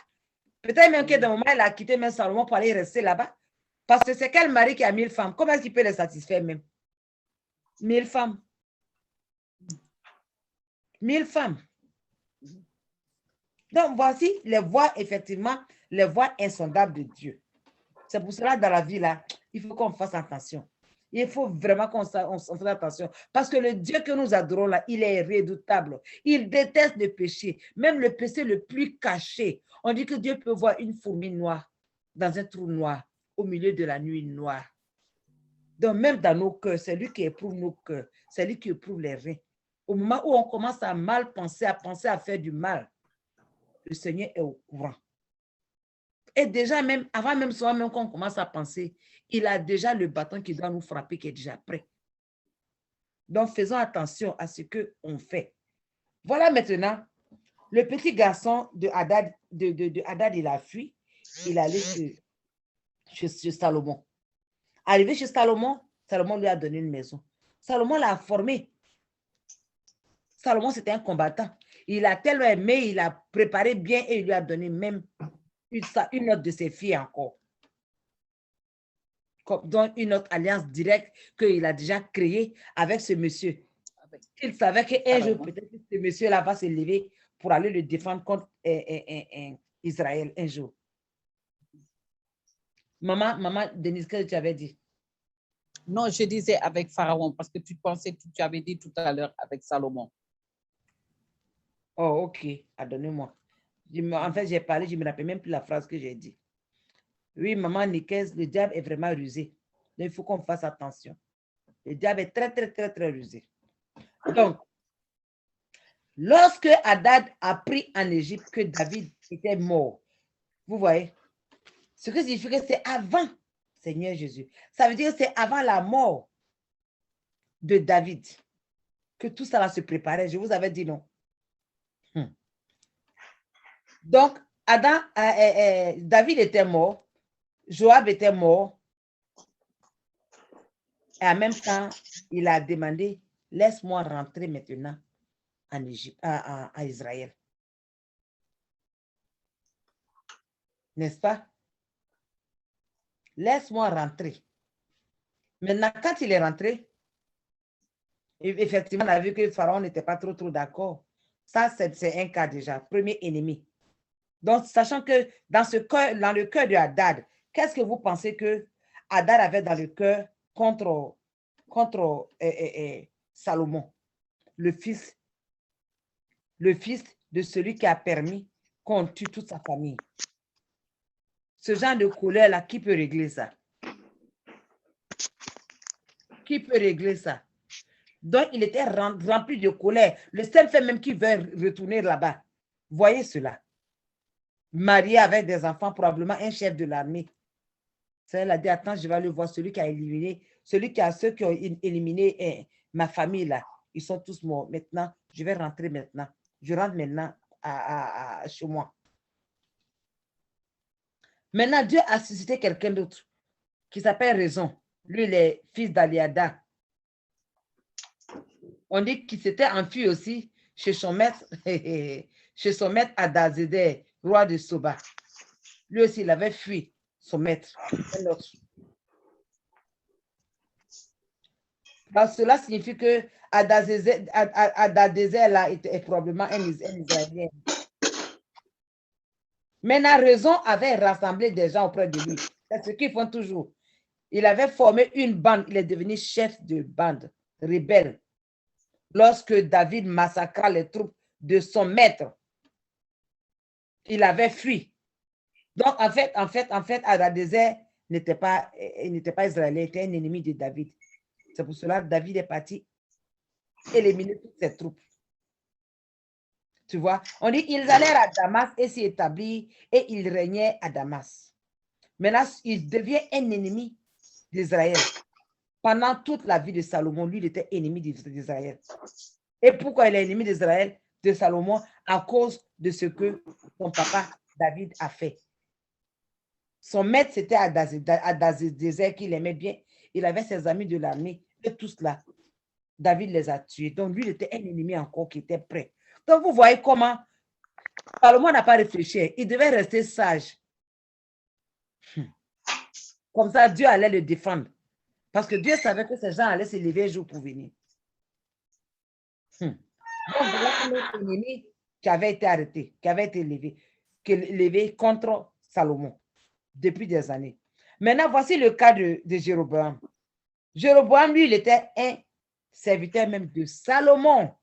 Peut-être même que d'un moment, elle a quitté même Salomon pour aller rester là-bas. Parce que c'est quel mari qui a 1000 femmes? Comment est-ce qu'il peut les satisfaire même? 1000 femmes. 1000 femmes. Donc, voici les voies, effectivement, les voies insondables de Dieu. C'est pour cela, dans la vie, là, il faut qu'on fasse attention. Il faut vraiment qu'on fasse attention. Parce que le Dieu que nous adorons, là, il est redoutable. Il déteste le péché, même le péché le plus caché. On dit que Dieu peut voir une fourmi noire dans un trou noir, au milieu de la nuit noire. Donc, même dans nos cœurs, c'est lui qui éprouve nos cœurs. C'est lui qui éprouve les reins. Au moment où on commence à mal penser, à faire du mal, le Seigneur est au courant. Et déjà, même avant même souvent, même qu'on commence à penser, il a déjà le bâton qui doit nous frapper, qui est déjà prêt. Donc, faisons attention à ce qu'on fait. Voilà maintenant Le petit garçon de Hadad, Hadad, il a fui. Il est allé chez Salomon. Arrivé chez Salomon, Salomon lui a donné une maison. Salomon l'a formé. Salomon, c'était un combattant. Il a tellement aimé, il a préparé bien et il lui a donné même une autre de ses filles encore. Donc, une autre alliance directe qu'il a déjà créée avec ce monsieur. Il savait qu'un jour, peut-être, ce monsieur-là va se lever pour aller le défendre contre Israël un jour. Maman Denise, qu'est-ce que tu avais dit? Non, je disais avec Pharaon, parce que tu pensais que tu avais dit tout à l'heure avec Salomon. Oh, ok. Pardonnez-moi. En fait, j'ai parlé, je ne me rappelle même plus la phrase que j'ai dit. Oui, maman Nicaise, le diable est vraiment rusé. Donc, il faut qu'on fasse attention. Le diable est très, très, très, très rusé. Donc, lorsque Hadad a appris en Égypte que David était mort, vous voyez, ce que signifie que c'est avant Seigneur Jésus. Ça veut dire que c'est avant la mort de David que tout ça va se préparer. Je vous avais dit non. Donc, David était mort, Joab était mort, et en même temps, il a demandé, laisse-moi rentrer maintenant en Égypte, à Israël. N'est-ce pas? Laisse-moi rentrer. Maintenant, quand il est rentré, effectivement, on a vu que Pharaon n'était pas trop d'accord. Ça, c'est un cas déjà, premier ennemi. Donc, sachant que dans le cœur de Hadad, qu'est-ce que vous pensez que Hadad avait dans le cœur contre Salomon, le fils de celui qui a permis qu'on tue toute sa famille? Ce genre de colère-là, qui peut régler ça? Qui peut régler ça? Donc, il était rempli de colère. Le seul fait même qu'il veut retourner là-bas. Voyez cela. Marié avec des enfants, probablement un chef de l'armée. Ça, il a dit, attends, je vais aller voir celui qui a éliminé, ceux qui ont éliminé ma famille là. Ils sont tous morts. Maintenant, je vais rentrer maintenant. Je rentre maintenant chez moi. Maintenant, Dieu a suscité quelqu'un d'autre qui s'appelle Raison. Lui, il est fils d'Aliada. On dit qu'il s'était enfui aussi chez son maître, Adazédè, roi de Soba. Lui aussi, il avait fui son maître. Donc, cela signifie que Adazédè là est probablement un Israélien. Maintenant, Raison avait rassemblé des gens auprès de lui. C'est ce qu'ils font toujours. Il avait formé une bande. Il est devenu chef de bande rebelle. Lorsque David massacra les troupes de son maître, il avait fui. Donc, en fait, Hadadézer n'était pas israélien, il était un ennemi de David. C'est pour cela que David est parti éliminer toutes ses troupes. Tu vois, on dit ils allèrent à Damas et s'y établir et ils régnaient à Damas. Maintenant, il devient un ennemi d'Israël. Pendant toute la vie de Salomon, lui, il était ennemi d'Israël. Et pourquoi il est ennemi d'Israël, de Salomon? À cause de ce que son papa David a fait. Son maître, c'était Hadadézer qu'il aimait bien. Il avait ses amis de l'armée et tout cela. David les a tués. Donc, lui, il était un ennemi encore qui était prêt. Donc, vous voyez comment Salomon n'a pas réfléchi. Il devait rester sage. Comme ça, Dieu allait le défendre. Parce que Dieu savait que ces gens allaient se lever un jour pour venir. Donc, voilà un autre ennemi qui avait été arrêté, qui avait été levé contre Salomon depuis des années. Maintenant, voici le cas de Jéroboam. Jéroboam, lui, il était un serviteur même de Salomon.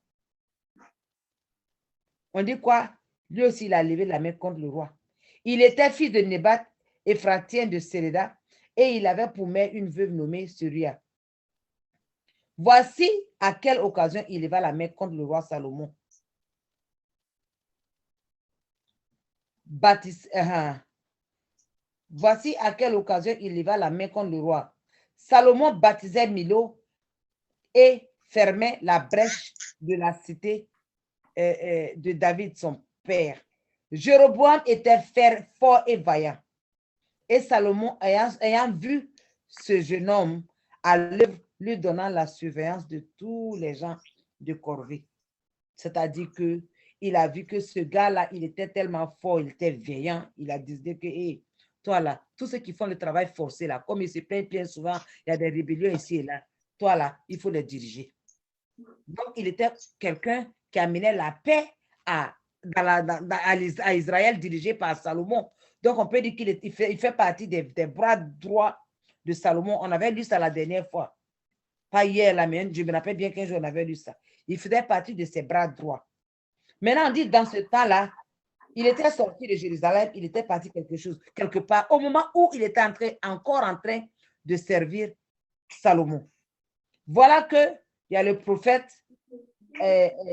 On dit quoi? Lui aussi, il a levé la main contre le roi. Il était fils de Nébat, Éphratien de Séréda, et il avait pour mère une veuve nommée Suria. Voici à quelle occasion il leva la main contre le roi Salomon. Voici à quelle occasion il leva la main contre le roi. Salomon baptisait Milo et fermait la brèche de la cité de David, son père. Jéroboam était fort et vaillant. Et Salomon, ayant vu ce jeune homme à l'œuvre, lui donnant la surveillance de tous les gens de corvée. C'est-à-dire que il a vu que ce gars-là, il était tellement fort, il était vaillant. Il a décidé que, hey, toi là, tous ceux qui font le travail forcé là, comme ils se plaignent bien souvent, il y a des rébellions ici et là. Toi là, il faut les diriger. Donc, il était quelqu'un qui amenait la paix à Israël, dirigé par Salomon. Donc, on peut dire qu'il fait partie des bras droits de Salomon. On avait lu ça la dernière fois. Pas hier, là, mais je me rappelle bien qu'un jour, on avait lu ça. Il faisait partie de ses bras droits. Maintenant, on dit dans ce temps-là, il était sorti de Jérusalem, il était parti quelque part, au moment où il était encore en train de servir Salomon. Voilà qu'il y a le prophète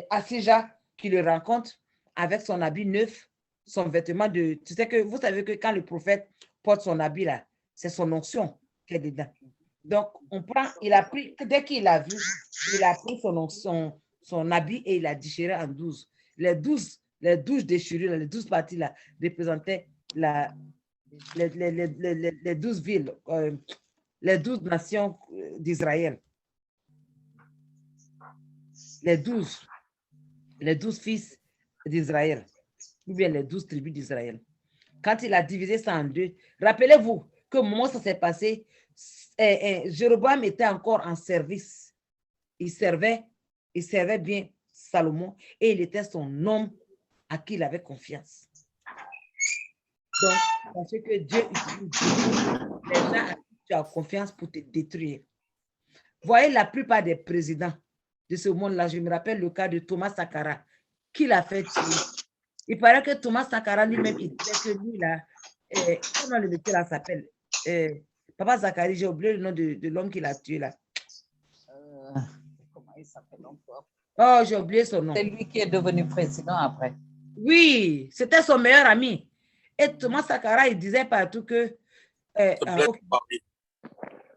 Asija qui le rencontre avec son habit neuf, son vêtement de... Vous savez que quand le prophète porte son habit là, c'est son onction qui est dedans. Donc, il a pris, dès qu'il a vu, il a pris son habit et il l'a déchiré en 12. Les 12 déchirures, les 12 parties là, représentaient les 12 villes, les 12 nations d'Israël. Les 12 fils d'Israël, ou bien les 12 tribus d'Israël. Quand il a divisé ça en deux, rappelez-vous que au moment où ça s'est passé, Jéroboam était encore en service. Il servait bien Salomon et il était son homme à qui il avait confiance. Donc, parce que Dieu utilise les gens à qui tu as confiance pour te détruire. Voyez la plupart des présidents de ce monde-là, je me rappelle le cas de Thomas Sankara, qui l'a fait tuer. Il paraît que Thomas Sankara lui-même, il disait que lui, là, comment le monsieur là s'appelle? Papa Zachary, j'ai oublié le nom de l'homme qui l'a tué là. Comment il s'appelle encore? Oh, j'ai oublié son nom. C'est lui qui est devenu président après. Oui, c'était son meilleur ami. Et Thomas Sankara, il disait partout que...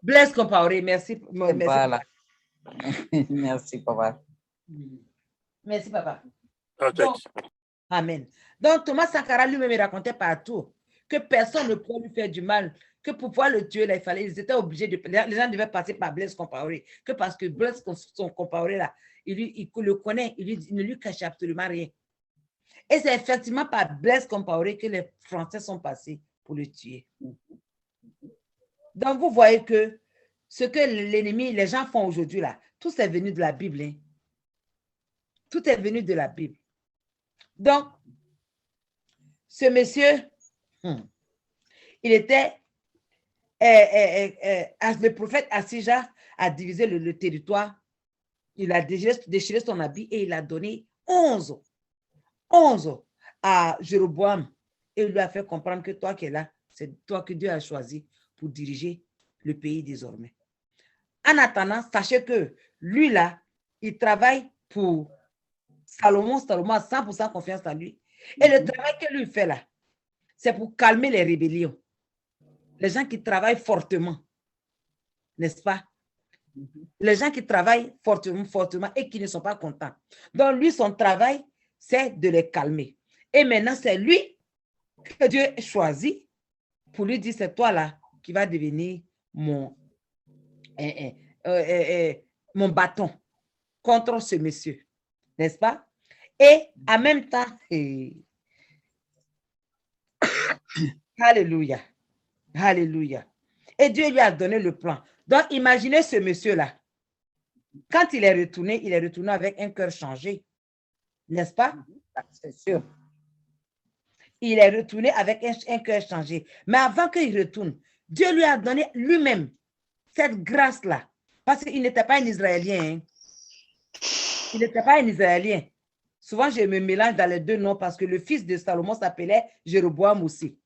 Blaise Compaoré, merci. Voilà. Merci, papa. Merci, papa. Okay. Donc, amen. Donc, Thomas Sankara lui-même racontait partout que personne ne pouvait lui faire du mal, que pour pouvoir le tuer, là, ils étaient obligés de... Les gens devaient passer par Blaise Compaoré, que parce que Blaise Compaoré, là, il le connaît, il ne lui cache absolument rien. Et c'est effectivement par Blaise Compaoré que les Français sont passés pour le tuer. Donc, vous voyez que ce que l'ennemi, les gens font aujourd'hui, là, tout est venu de la Bible. Hein? Tout est venu de la Bible. Donc, ce monsieur, il était, le prophète Asija a divisé le territoire, il a déchiré son habit et il a donné 11 à Jéroboam et il lui a fait comprendre que toi qui es là, c'est toi que Dieu a choisi pour diriger le pays désormais. En attendant, sachez que lui là, il travaille pour Salomon a 100% confiance en lui. Et le travail que lui fait là, c'est pour calmer les rébellions. Les gens qui travaillent fortement, n'est-ce pas? Les gens qui travaillent fortement et qui ne sont pas contents. Donc lui, son travail, c'est de les calmer. Et maintenant, c'est lui que Dieu a choisi pour lui dire, c'est toi là qui va devenir mon bâton contre ce monsieur. N'est-ce pas? Et en même temps, alléluia, alléluia. Et Dieu lui a donné le plan. Donc, imaginez ce monsieur-là. Quand il est retourné avec un cœur changé. N'est-ce pas? C'est sûr. Il est retourné avec un cœur changé. Mais avant qu'il retourne, Dieu lui a donné lui-même cette grâce-là. Parce qu'il n'était pas un Israélien. Hein? Il n'était pas un Israélien. Souvent, je me mélange dans les deux noms parce que le fils de Salomon s'appelait Jéroboam aussi.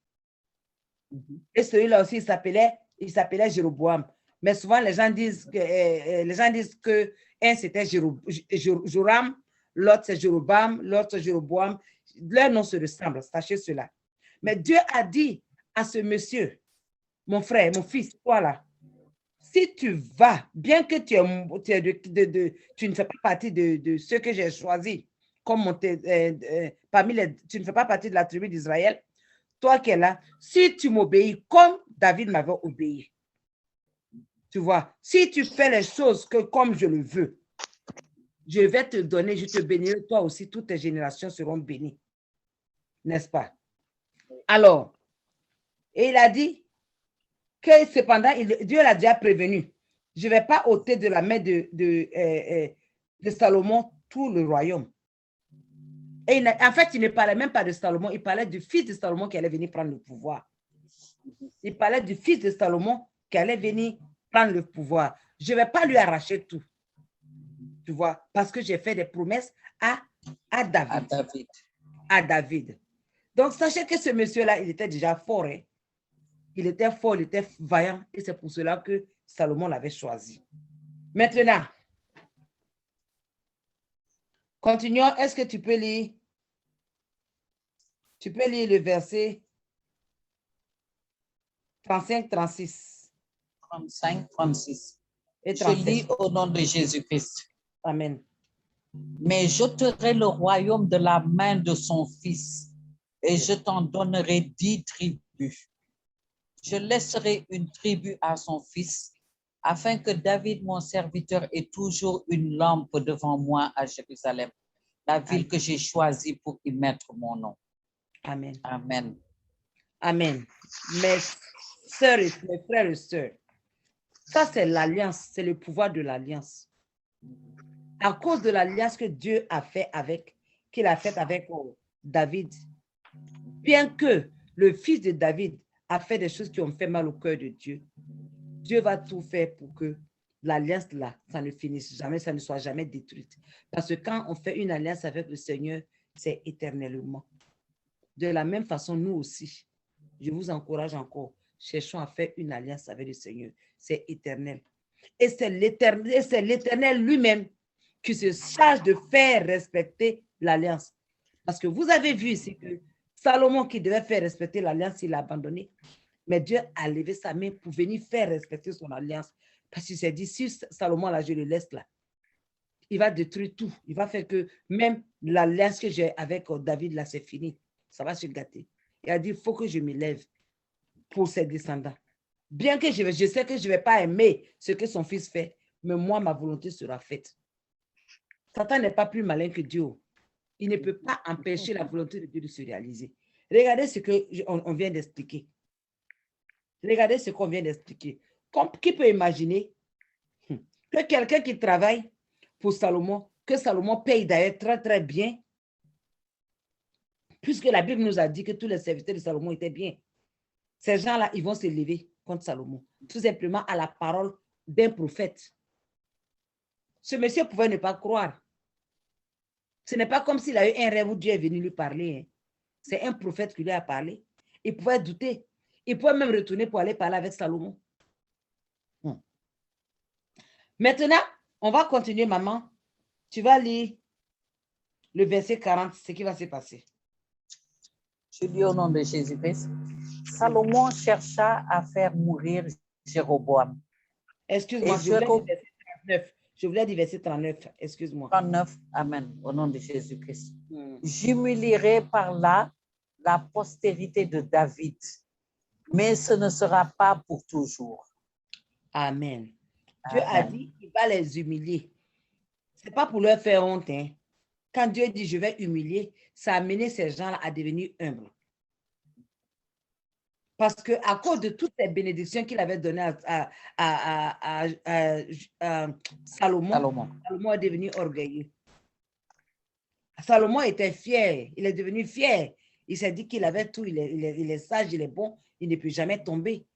Et celui-là aussi, il s'appelait Jéroboam. Mais souvent, les gens disent que un, c'était Joram, l'autre, c'est Jéroboam, l'autre, c'est Jéroboam. Leurs noms se ressemblent, sachez cela. Mais Dieu a dit à ce monsieur, mon frère, mon fils, toi là, si tu vas, bien que tu ne fais pas partie de ceux que j'ai choisis comme parmi tu ne fais pas partie de la tribu d'Israël, toi qui es là, si tu m'obéis comme David m'avait obéi, tu vois, si tu fais les choses comme je le veux, je vais te donner, je te bénirai, toi aussi, toutes tes générations seront bénies. N'est-ce pas? Alors, et il a dit que cependant, Dieu l'a déjà prévenu. Je ne vais pas ôter de la main de Salomon tout le royaume. Et en fait, il ne parlait même pas de Salomon, il parlait du fils de Salomon qui allait venir prendre le pouvoir. Il parlait du fils de Salomon qui allait venir prendre le pouvoir. Je ne vais pas lui arracher tout. Tu vois, parce que j'ai fait des promesses à David. À David. Donc, sachez que ce monsieur-là, il était déjà fort. Hein? Il était fort, il était vaillant. Et c'est pour cela que Salomon l'avait choisi. Maintenant, continuons. Est-ce que tu peux lire? Tu peux lire le verset 35, 36. 35, 36. Et Je lis au nom de Jésus-Christ. Amen. Mais j'ôterai le royaume de la main de son fils et je t'en donnerai 10 tribus. Je laisserai une tribu à son fils afin que David, mon serviteur, ait toujours une lampe devant moi à Jérusalem, la ville que j'ai choisie pour y mettre mon nom. Amen. Amen. Amen. Mes sœurs et mes frères et sœurs, ça c'est l'alliance, c'est le pouvoir de l'alliance. À cause de l'alliance que Dieu a fait qu'il a faite avec David, bien que le fils de David a fait des choses qui ont fait mal au cœur de Dieu, Dieu va tout faire pour que l'alliance là, ça ne finisse jamais, ça ne soit jamais détruite. Parce que quand on fait une alliance avec le Seigneur, c'est éternellement. De la même façon, nous aussi, je vous encourage encore, cherchons à faire une alliance avec le Seigneur. C'est éternel. Et c'est l'Éternel lui-même qui se charge de faire respecter l'alliance. Parce que vous avez vu ici que Salomon qui devait faire respecter l'alliance, il a abandonné. Mais Dieu a levé sa main pour venir faire respecter son alliance. Parce qu'il s'est dit, si Salomon, là, je le laisse là, il va détruire tout. Il va faire que même l'alliance que j'ai avec David, là, c'est fini. Ça va se gâter. Il a dit, il faut que je me lève pour ses descendants. Bien que je sais que je ne vais pas aimer ce que son fils fait, mais moi, ma volonté sera faite. Satan n'est pas plus malin que Dieu. Il ne peut pas empêcher la volonté de Dieu de se réaliser. Regardez ce qu'on vient d'expliquer. Regardez ce qu'on vient d'expliquer. Qui peut imaginer que quelqu'un qui travaille pour Salomon, que Salomon paye d'ailleurs très, très bien, puisque la Bible nous a dit que tous les serviteurs de Salomon étaient bien. Ces gens-là, ils vont se lever contre Salomon, tout simplement à la parole d'un prophète. Ce monsieur pouvait ne pas croire. Ce n'est pas comme s'il a eu un rêve où Dieu est venu lui parler. Hein. C'est un prophète qui lui a parlé. Il pouvait douter. Il pouvait même retourner pour aller parler avec Salomon. Maintenant, on va continuer, maman. Tu vas lire le verset 40, ce qui va se passer. Je lis au nom de Jésus-Christ. Salomon chercha à faire mourir Jéroboam. Excuse-moi, je voulais dire verset 39. Excuse-moi. 39, amen, au nom de Jésus-Christ. J'humilierai par là la postérité de David, mais ce ne sera pas pour toujours. Amen. Dieu a dit qu'il va les humilier. Ce n'est pas pour leur faire honte. Hein. Quand Dieu dit je vais humilier, ça a amené ces gens-là à devenir humbles. Parce qu'à cause de toutes les bénédictions qu'il avait données à Salomon, Salomon est devenu orgueilleux. Salomon était fier, il est devenu fier. Il s'est dit qu'il avait tout, il est sage, il est bon, il ne peut jamais tomber.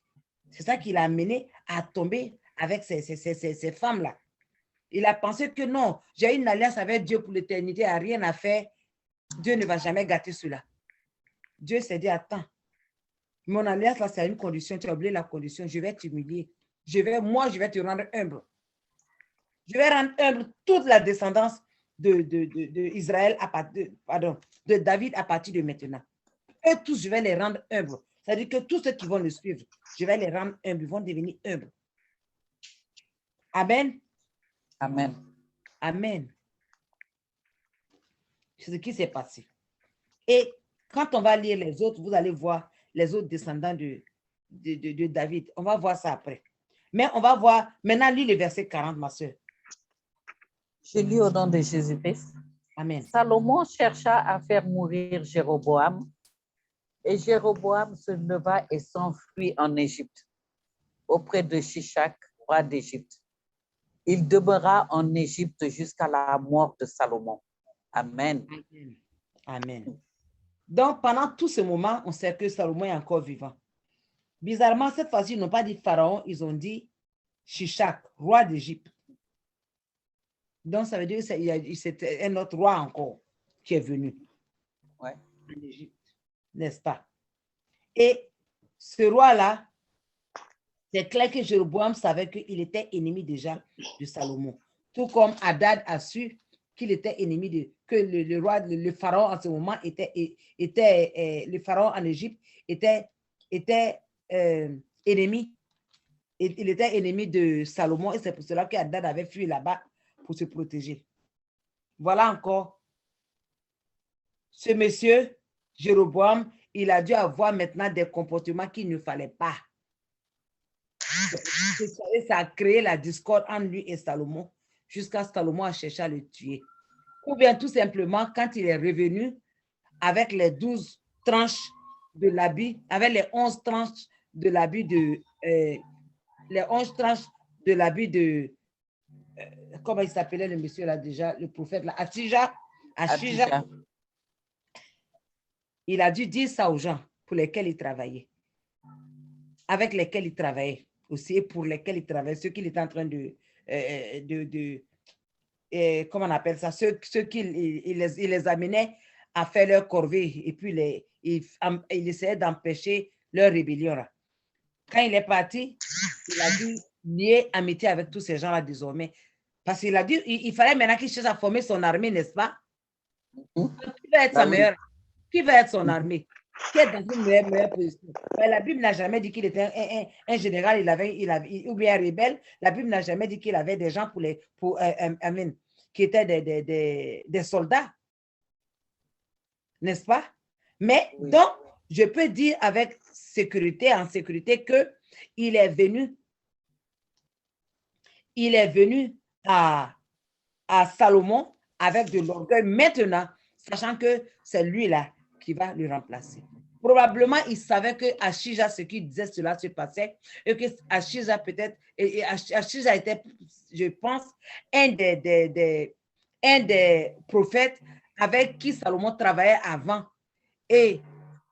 C'est ça qui l'a amené à tomber avec ces femmes-là. Il a pensé que non, j'ai une alliance avec Dieu pour l'éternité, il n'y a rien à faire. Dieu ne va jamais gâter cela. Dieu s'est dit, attends, mon alliance, là, c'est à une condition. Tu as oublié la condition. Je vais t'humilier. Je vais te rendre humble. Je vais rendre humble toute la descendance d'Israël, de David à partir de maintenant. Et tous, je vais les rendre humbles. C'est-à-dire que tous ceux qui vont le suivre, je vais les rendre humbles. Ils vont devenir humbles. Amen. Amen. Amen. C'est ce qui s'est passé. Et quand on va lire les autres, vous allez voir les autres descendants de David. On va voir ça après. Mais on va voir, maintenant, lis le verset 40, ma soeur. Je lis au nom de Jésus-Christ. Amen. Salomon chercha à faire mourir Jéroboam, et Jéroboam se leva et s'enfuit en Égypte, auprès de Shishak, roi d'Égypte. Il demeura en Égypte jusqu'à la mort de Salomon. Amen. Amen. Amen. Donc, pendant tout ce moment, on sait que Salomon est encore vivant. Bizarrement, cette fois-ci, ils n'ont pas dit Pharaon, ils ont dit Shishak, roi d'Égypte. Donc, ça veut dire que c'était un autre roi encore qui est venu Ouais. en Égypte, n'est-ce pas? Et ce roi-là, c'est clair que Jéroboam savait qu'il était ennemi déjà de Salomon. Tout comme Hadad a su qu'il était ennemi que le roi, le pharaon en ce moment le pharaon en Égypte était ennemi. Il était ennemi de Salomon et c'est pour cela que Hadad avait fui là-bas pour se protéger. Voilà encore. Ce monsieur, Jéroboam, il a dû avoir maintenant des comportements qu'il ne fallait pas. Ça a créé la discorde entre lui et Salomon, jusqu'à ce que Salomon a cherché à le tuer. Ou bien tout simplement, quand il est revenu avec les 12 tranches de l'habit, avec les 11 tranches de l'habit de... les 11 tranches de l'habit de... comment il s'appelait le monsieur là déjà, le prophète là, Ashija. Il a dû dire ça aux gens pour lesquels il travaillait, avec lesquels il travaillait aussi, pour lesquels il travaillait, ceux qu'il était en train comment on appelle ça, ceux qu'il les amenait à faire leur corvée et puis il essayait d'empêcher leur rébellion là. Quand il est parti, il a dû lier amitié avec tous ces gens-là désormais. Parce qu'il a dit, il fallait maintenant qu'il cherche à former son armée, n'est-ce pas? Qui va être sa meilleure? Qui va être son armée? Qui est dans une meilleure position? Mais la Bible n'a jamais dit qu'il était un général, ou bien un rebelle. La Bible n'a jamais dit qu'il avait des gens qui étaient des soldats. N'est-ce pas? Mais Oui. donc, je peux dire avec sécurité, en sécurité, qu'il est venu à Salomon avec de l'orgueil maintenant, sachant que c'est lui-là qui va le remplacer. Probablement, il savait que Ashija, ce qu'il disait, cela se passait, et que Ashija peut-être, Ashija était, je pense, un des prophètes avec qui Salomon travaillait avant. Et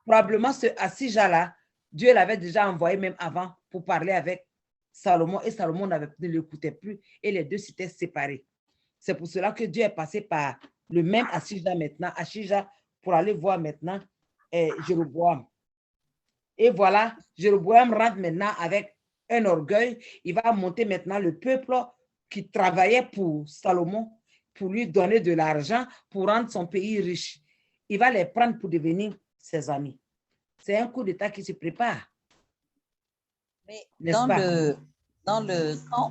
probablement, ce Ashija-là, Dieu l'avait déjà envoyé même avant pour parler avec Salomon, et Salomon ne l'écoutait plus, et les deux s'étaient séparés. C'est pour cela que Dieu est passé par le même Ashija maintenant, Ashija, pour aller voir maintenant Jéroboam. Et voilà, Jéroboam rentre maintenant avec un orgueil. Il va monter maintenant le peuple qui travaillait pour Salomon, pour lui donner de l'argent, pour rendre son pays riche. Il va les prendre pour devenir ses amis. C'est un coup d'État qui se prépare. Mais quand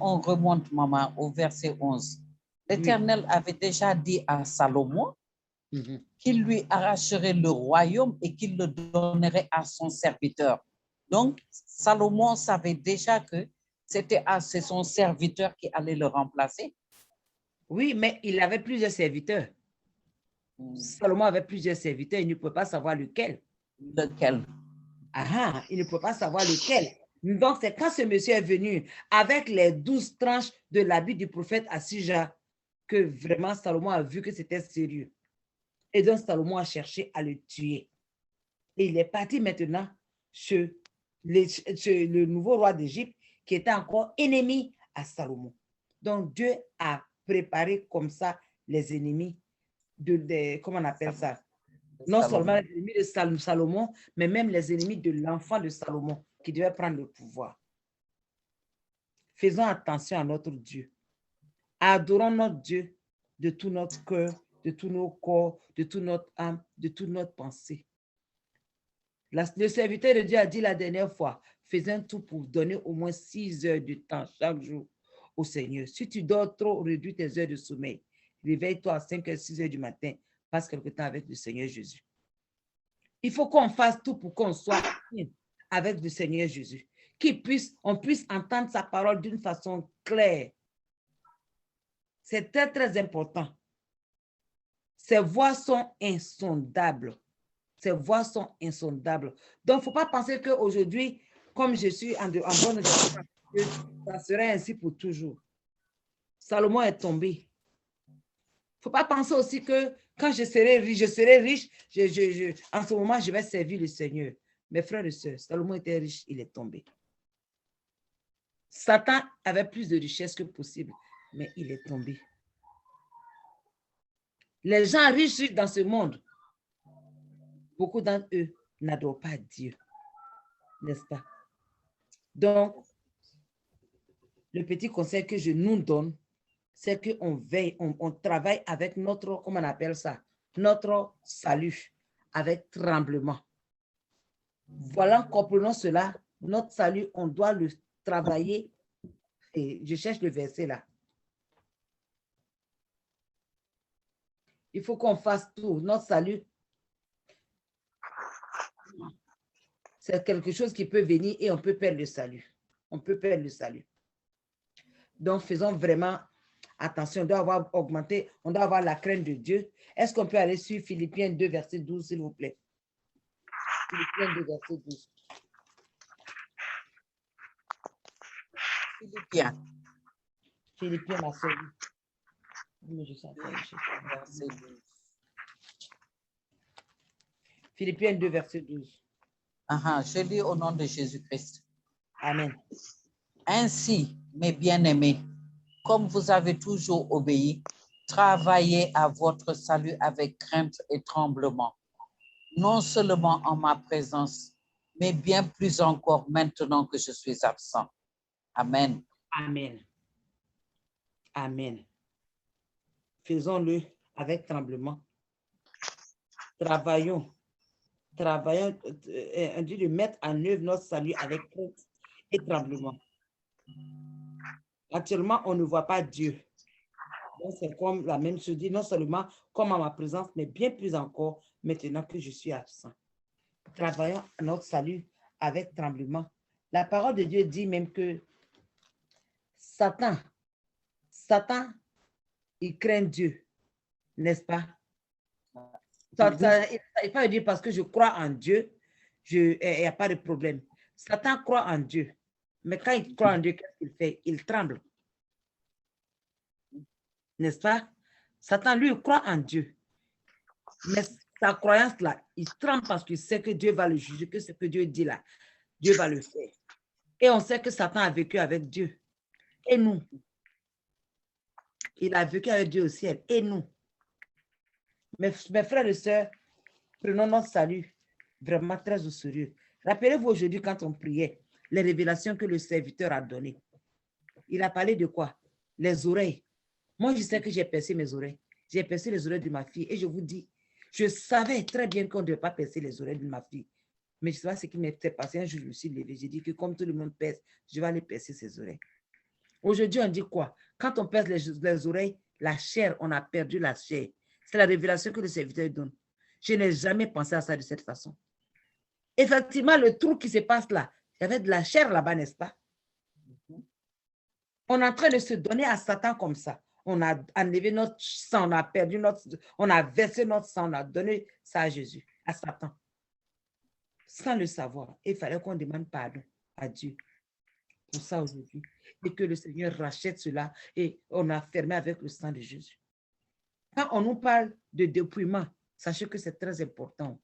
on remonte, maman, au verset 11, l'Éternel avait déjà dit à Salomon qu'il lui arracherait le royaume et qu'il le donnerait à son serviteur. Donc, Salomon savait déjà que c'est son serviteur qui allait le remplacer. Oui, mais il avait plusieurs serviteurs. Salomon avait plusieurs serviteurs, il ne peut pas savoir lequel. Lequel? Ah, il ne peut pas savoir lequel. Donc, c'est quand ce monsieur est venu avec les 12 tranches de l'habit du prophète Ashija que vraiment Salomon a vu que c'était sérieux. Et donc, Salomon a cherché à le tuer. Et il est parti maintenant chez le nouveau roi d'Égypte qui était encore ennemi à Salomon. Donc, Dieu a préparé comme ça les ennemis comment on appelle ça? Non seulement les ennemis de Salomon, mais même les ennemis de l'enfant de Salomon qui devait prendre le pouvoir. Faisons attention à notre Dieu. Adorons notre Dieu de tout notre cœur, de tous nos corps, de toute notre âme, de toute notre pensée. Le serviteur de Dieu a dit la dernière fois, faisons tout pour donner au moins 6 heures de temps chaque jour au Seigneur. Si tu dors trop, réduis tes heures de sommeil. Réveille-toi à 5 h, 6 h du matin passe quelque temps avec le Seigneur Jésus. Il faut qu'on fasse tout pour qu'on soit avec le Seigneur Jésus, qu'on puisse entendre sa parole d'une façon claire. C'est très, très important. Ces voies sont insondables. Ces voies sont insondables. Donc, il ne faut pas penser qu'aujourd'hui, comme je suis en bonne gestion, ça serait ainsi pour toujours. Salomon est tombé. Il ne faut pas penser aussi que quand je serai riche, en ce moment, je vais servir le Seigneur. Mes frères et sœurs, Salomon était riche, il est tombé. Satan avait plus de richesse que possible, mais il est tombé. Les gens riches dans ce monde, beaucoup d'entre eux n'adorent pas Dieu, n'est-ce pas? Donc, le petit conseil que je nous donne, c'est qu'on veille, on travaille avec notre, comment on appelle ça, notre salut, avec tremblement. Voilà, comprenons cela, notre salut, on doit le travailler. Et je cherche le verset là. Il faut qu'on fasse tout, notre salut. C'est quelque chose qui peut venir et on peut perdre le salut. On peut perdre le salut. Donc, faisons vraiment attention. On doit avoir augmenté, on doit avoir la crainte de Dieu. Est-ce qu'on peut aller sur Philippiens 2, verset 12, s'il vous plaît? Philippiens 2, verset 12. Philippiens, ma soeur. Philippiens 2, verset 12. Je lis au nom de Jésus-Christ. Amen. Ainsi, mes bien-aimés, comme vous avez toujours obéi, travaillez à votre salut avec crainte et tremblement, non seulement en ma présence, mais bien plus encore maintenant que je suis absent. Amen. Amen. Amen. Faisons-le avec tremblement. Travaillons, on dit de mettre en œuvre notre salut avec crainte et tremblement. Actuellement, on ne voit pas Dieu. Donc, c'est comme la même chose, dit non seulement comme en ma présence, mais bien plus encore maintenant que je suis absent. Travaillons à notre salut avec tremblement. La parole de Dieu dit même que Satan, il craint Dieu, n'est-ce pas? Il ne pas dire parce que je crois en Dieu, il n'y a pas de problème. Satan croit en Dieu, mais quand il croit en Dieu, qu'est-ce qu'il fait? Il tremble. N'est-ce pas? Satan, lui, il croit en Dieu. Mais sa croyance-là, il tremble parce qu'il sait que Dieu va le juger, que ce que Dieu dit là, Dieu va le faire. Et on sait que Satan a vécu avec Dieu. Et nous? Il a vécu avec Dieu au ciel. Et nous? Mes frères et sœurs, prenons notre salut vraiment très au sérieux. Rappelez-vous aujourd'hui quand on priait, les révélations que le serviteur a données. Il a parlé de quoi? Les oreilles. Moi, je sais que j'ai percé mes oreilles. J'ai percé les oreilles de ma fille. Et je vous dis, je savais très bien qu'on ne devait pas percer les oreilles de ma fille. Mais je ne sais pas ce qui m'est passé. Un jour, je me suis levée. J'ai dit que comme tout le monde perce, je vais aller percer ses oreilles. Aujourd'hui, on dit quoi? Quand on perce les oreilles, la chair, on a perdu la chair. C'est la révélation que le serviteur donne. Je n'ai jamais pensé à ça de cette façon. Effectivement, le trou qui se passe là, il y avait de la chair là-bas, n'est-ce pas? On est en train de se donner à Satan comme ça. On a enlevé notre sang, on a versé notre sang, on a donné ça à Jésus, à Satan. Sans le savoir, il fallait qu'on demande pardon à Dieu pour ça aujourd'hui. Et que le Seigneur rachète cela et on a fermé avec le sang de Jésus. Quand on nous parle de dépouillement, sachez que c'est très important.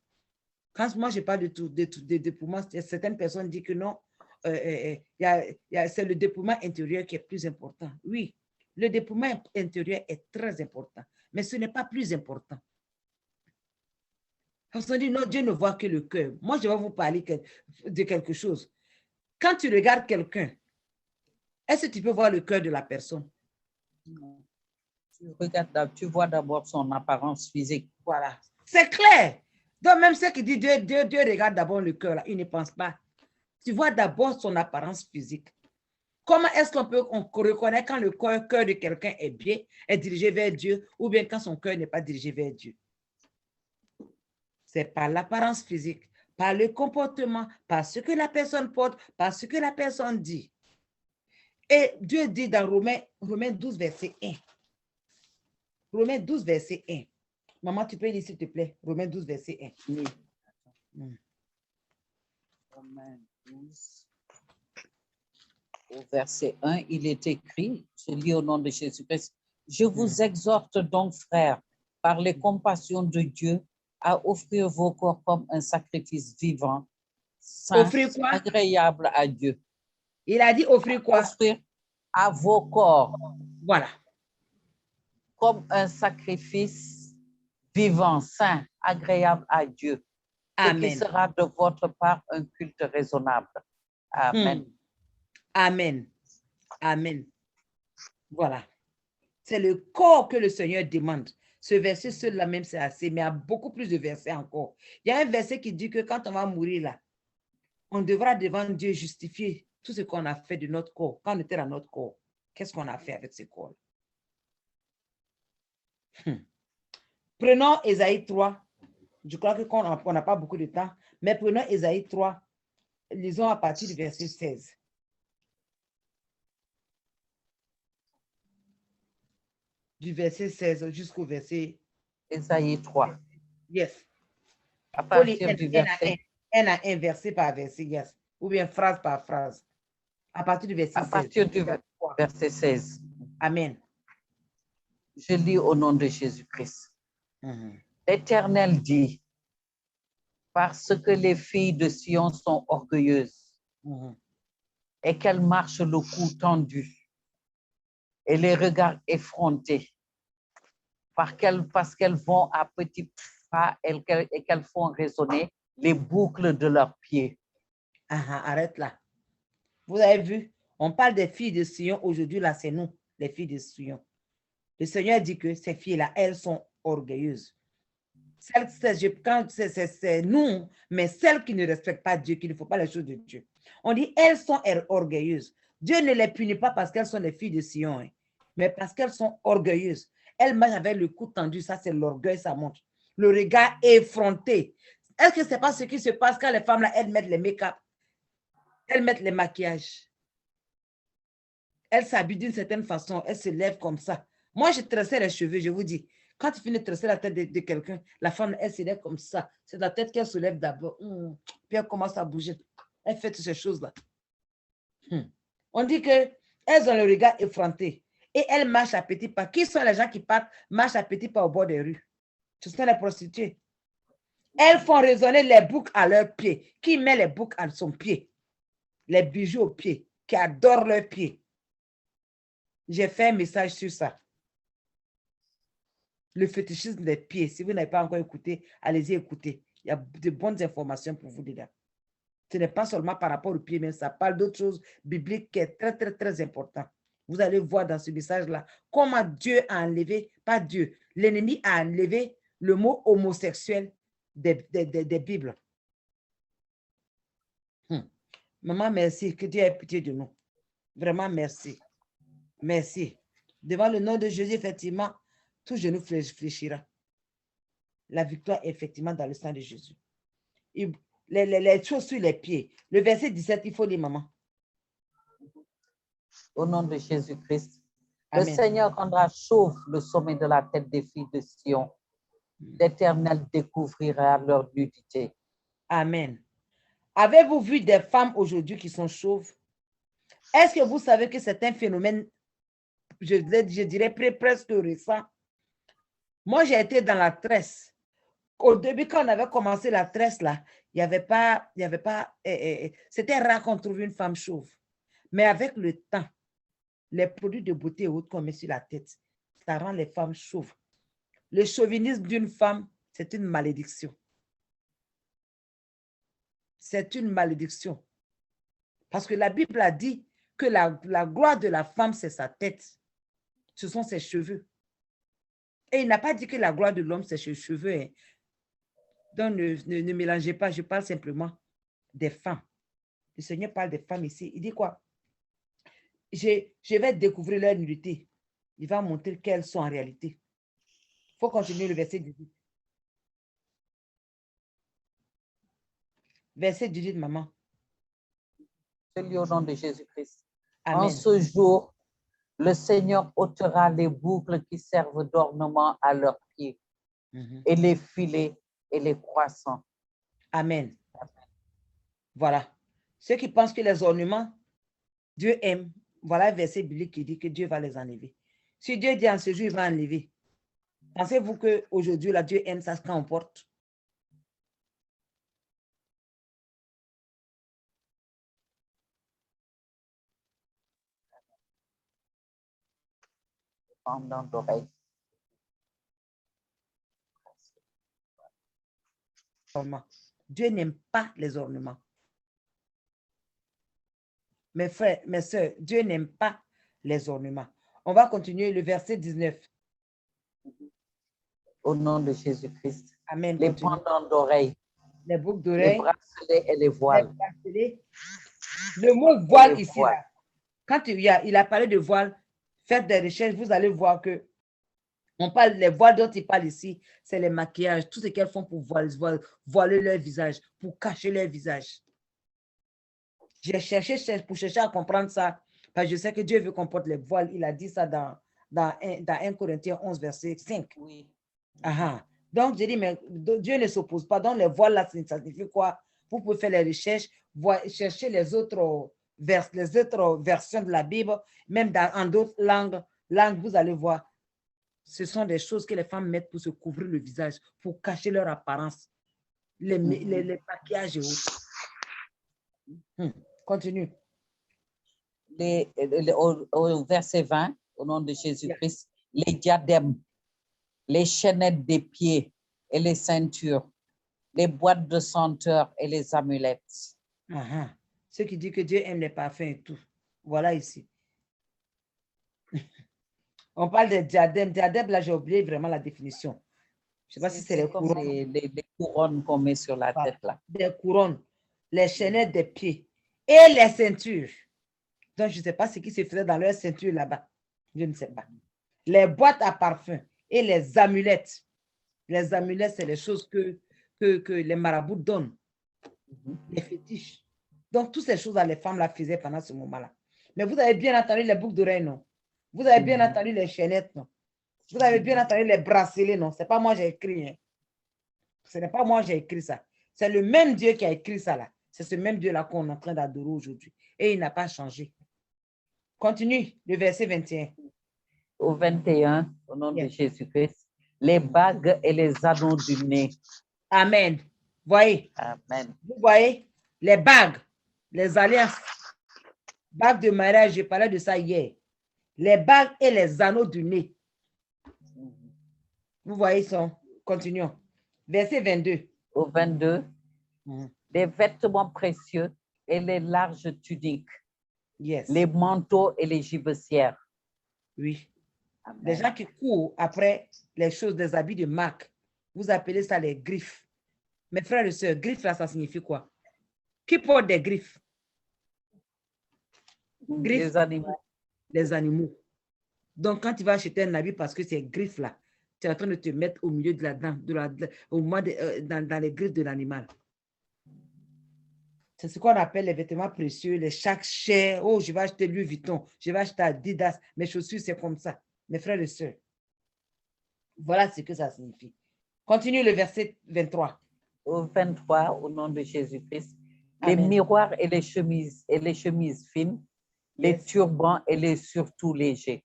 Quand moi je parle de dépouillement, certaines personnes disent que non, c'est le dépouillement intérieur qui est plus important. Oui, le dépouillement intérieur est très important, mais ce n'est pas plus important. Parce qu'on dit non, Dieu ne voit que le cœur. Moi, je vais vous parler de quelque chose. Quand tu regardes quelqu'un, est-ce que tu peux voir le cœur de la personne? Non. Tu vois d'abord son apparence physique. Voilà. C'est clair. Donc, même ceux qui disent Dieu regarde d'abord le cœur, là, il ne pense pas. Tu vois d'abord son apparence physique. Comment est-ce qu'on reconnaît quand le cœur de quelqu'un est bien, est dirigé vers Dieu, ou bien quand son cœur n'est pas dirigé vers Dieu? C'est par l'apparence physique, par le comportement, par ce que la personne porte, par ce que la personne dit. Et Dieu dit dans Romains 12, verset 1. Romains 12, verset 1. Maman, tu peux lire, s'il te plaît. Romains 12, verset 1. Oui. Mm. Romains 12, au verset 1, il est écrit, je lis au nom de Jésus-Christ, je vous exhorte donc, frères, par les compassions de Dieu, à offrir vos corps comme un sacrifice vivant, saint, Offrir quoi? agréable à Dieu. Il a dit offrir quoi? Offrir à vos corps Voilà. comme un sacrifice vivant, saint, agréable à Dieu, ce qui Amen. sera de votre part un culte raisonnable. Amen. Amen. Amen. Voilà. C'est le corps que le Seigneur demande. Ce verset seul-là même, c'est assez, mais il y a beaucoup plus de versets encore. Il y a un verset qui dit que quand on va mourir là, on devra devant Dieu justifier tout ce qu'on a fait de notre corps. Quand on était dans notre corps, qu'est-ce qu'on a fait avec ce corps? Prenons Ésaïe 3. Je crois qu'on n'a pas beaucoup de temps, mais prenons Ésaïe 3. Lisons à partir du verset 16. Du verset 16 jusqu'au verset... Ésaïe 3. Yes. À partir du verset... un verset par verset, yes. Ou bien phrase par phrase. À partir du verset 16. À partir du verset 16. Amen. Je lis au nom de Jésus-Christ. L'Éternel dit, parce que les filles de Sion sont orgueilleuses et qu'elles marchent le cou tendu et les regards effrontés, parce qu'elles vont à petits pas et qu'elles font résonner les boucles de leurs pieds. Arrête là. Vous avez vu, on parle des filles de Sion. Aujourd'hui, là, c'est nous, les filles de Sion. Le Seigneur dit que ces filles-là, elles sont orgueilleuses. C'est nous, mais celles qui ne respectent pas Dieu, qui ne font pas les choses de Dieu. On dit, elles sont orgueilleuses. Dieu ne les punit pas parce qu'elles sont les filles de Sion, hein, mais parce qu'elles sont orgueilleuses. Elles marchent avec le cou tendu, ça c'est l'orgueil, ça montre. Le regard effronté. Est-ce que ce n'est pas ce qui se passe quand les femmes, là, elles mettent les make-up, elles mettent les maquillages, elles s'habillent d'une certaine façon, elles se lèvent comme ça. Moi, je tressais les cheveux, je vous dis. Quand tu finis de tresser la tête de quelqu'un, la femme, elle se lève comme ça. C'est la tête qu'elle se lève d'abord. Puis elle commence à bouger. Elle fait toutes ces choses-là. On dit qu'elles ont le regard effronté. Et elles marchent à petits pas. Qui sont les gens qui partent, marchent à petits pas au bord des rues? Ce sont les prostituées. Elles font résonner les boucles à leurs pieds. Qui met les boucles à son pied? Les bijoux aux pieds. Qui adorent leurs pieds. J'ai fait un message sur ça. Le fétichisme des pieds. Si vous n'avez pas encore écouté, allez-y écouter. Il y a de bonnes informations pour vous dedans. Ce n'est pas seulement par rapport aux pieds, mais ça parle d'autres choses bibliques qui est très, très, très important. Vous allez voir dans ce message-là comment Dieu a enlevé, pas Dieu, l'ennemi a enlevé le mot homosexuel des Bibles. Maman, merci. Que Dieu ait pitié de nous. Vraiment, merci. Merci. Devant le nom de Jésus, effectivement, tout genou fléchira. La victoire est effectivement dans le sang de Jésus. Les choses sur les pieds. Le verset 17, il faut lire, maman. Au nom de Jésus-Christ, Amen. Le Seigneur rendra chauve le sommet de la tête des filles de Sion. L'Éternel découvrira leur nudité. Amen. Avez-vous vu des femmes aujourd'hui qui sont chauves? Est-ce que vous savez que c'est un phénomène, je dirais presque récent? Moi, j'ai été dans la tresse. Au début, quand on avait commencé la tresse, là, il n'y avait pas, c'était rare qu'on trouve une femme chauve. Mais avec le temps, les produits de beauté et autres qu'on met sur la tête, ça rend les femmes chauves. Le chauvinisme d'une femme, c'est une malédiction. C'est une malédiction. Parce que la Bible a dit que la gloire de la femme, c'est sa tête. Ce sont ses cheveux. Et il n'a pas dit que la gloire de l'homme, c'est ses cheveux. Hein. Donc, ne mélangez pas. Je parle simplement des femmes. Le Seigneur parle des femmes ici. Il dit quoi? Je vais découvrir leur nudité. Il va montrer qu'elles sont en réalité. Il faut continuer le verset 18. Verset 18, maman. Je lis au nom de Jésus-Christ. En Amen. ce jour, le Seigneur ôtera les boucles qui servent d'ornement à leurs pieds et les filets et les croissants. Amen. Voilà. Ceux qui pensent que les ornements, Dieu aime, voilà un verset biblique qui dit que Dieu va les enlever. Si Dieu dit en ce jour, il va enlever. Pensez-vous qu'aujourd'hui, là, Dieu aime ça quand on porte? Pendant d'oreilles. Dieu n'aime pas les ornements. Mes frères, mes sœurs, Dieu n'aime pas les ornements. On va continuer le verset 19. Au nom de Jésus-Christ. Amen. Les Continue. pendants d'oreilles, Les boucles les d'oreilles, bracelets et les voiles. les bracelets. Le mot voile les ici, voiles. là, quand il a parlé de voile, faites des recherches, vous allez voir que on parle, les voiles dont il parle ici, c'est les maquillages, tout ce qu'elles font pour voiler leur visage, pour cacher leur visage. J'ai cherché pour chercher à comprendre ça, parce que je sais que Dieu veut qu'on porte les voiles. Il a dit ça dans 1 Corinthiens 11, verset 5. Oui. Aha. Donc, j'ai dit, mais Dieu ne s'oppose pas. Donc, les voiles là, ça signifie quoi? Vous pouvez faire les recherches, chercher les autres versions de la Bible, même en d'autres langues, vous allez voir. Ce sont des choses que les femmes mettent pour se couvrir le visage, pour cacher leur apparence, les maquillages et autres. Continue. Au verset 20, au nom de Jésus-Christ, les diadèmes, les chaînettes des pieds et les ceintures, les boîtes de senteur et les amulettes. Ce qui dit que Dieu aime les parfums et tout. Voilà ici. On parle des diadèmes. Diadèmes, là, j'ai oublié vraiment la définition. Je ne sais pas si c'est les couronnes. Les couronnes qu'on met sur la tête, là. Des couronnes, les chaînettes des pieds et les ceintures. Donc, je ne sais pas ce qui se faisait dans leur ceinture là-bas. Je ne sais pas. Les boîtes à parfum et les amulettes. Les amulettes, c'est les choses que les marabouts donnent. Les fétiches. Donc, toutes ces choses-là, les femmes la faisaient pendant ce moment-là. Mais vous avez bien entendu les boucles d'oreilles, non? Vous avez bien entendu les chaînettes, non? Vous avez bien entendu les bracelets, non? Ce n'est pas moi qui ai écrit. Hein. Ce n'est pas moi qui ai écrit ça. C'est le même Dieu qui a écrit ça là. C'est ce même Dieu là qu'on est en train d'adorer aujourd'hui. Et il n'a pas changé. Continue, le verset 21. Au 21, au nom de Jésus-Christ, les bagues et les anneaux du nez. Amen. Voyez. Amen. Vous voyez, les bagues, les alliances, bagues de mariage, j'ai parlé de ça hier. Les bagues et les anneaux du nez. Vous voyez ça. Continuons. Verset 22. Au 22, les vêtements précieux et les larges tuniques. Yes. Les manteaux et les gibecières. Oui. Amen. Les gens qui courent après les choses, des habits de marque, vous appelez ça les griffes. Mes frères et sœurs, griffes là, ça signifie quoi? Qui porte des griffes? Griffes, les animaux. Les animaux. Donc, quand tu vas acheter un habit parce que c'est griffes là, tu es en train de te mettre au milieu de la dent, dans les griffes de l'animal. C'est ce qu'on appelle les vêtements précieux, les sacs chers. Oh, je vais acheter Louis Vuitton, je vais acheter Adidas. Mes chaussures, c'est comme ça. Mes frères et sœurs. Voilà ce que ça signifie. Continue le verset 23. Au 23, au nom de Jésus-Christ, les miroirs et les chemises fines, les turbans et les surtout légers.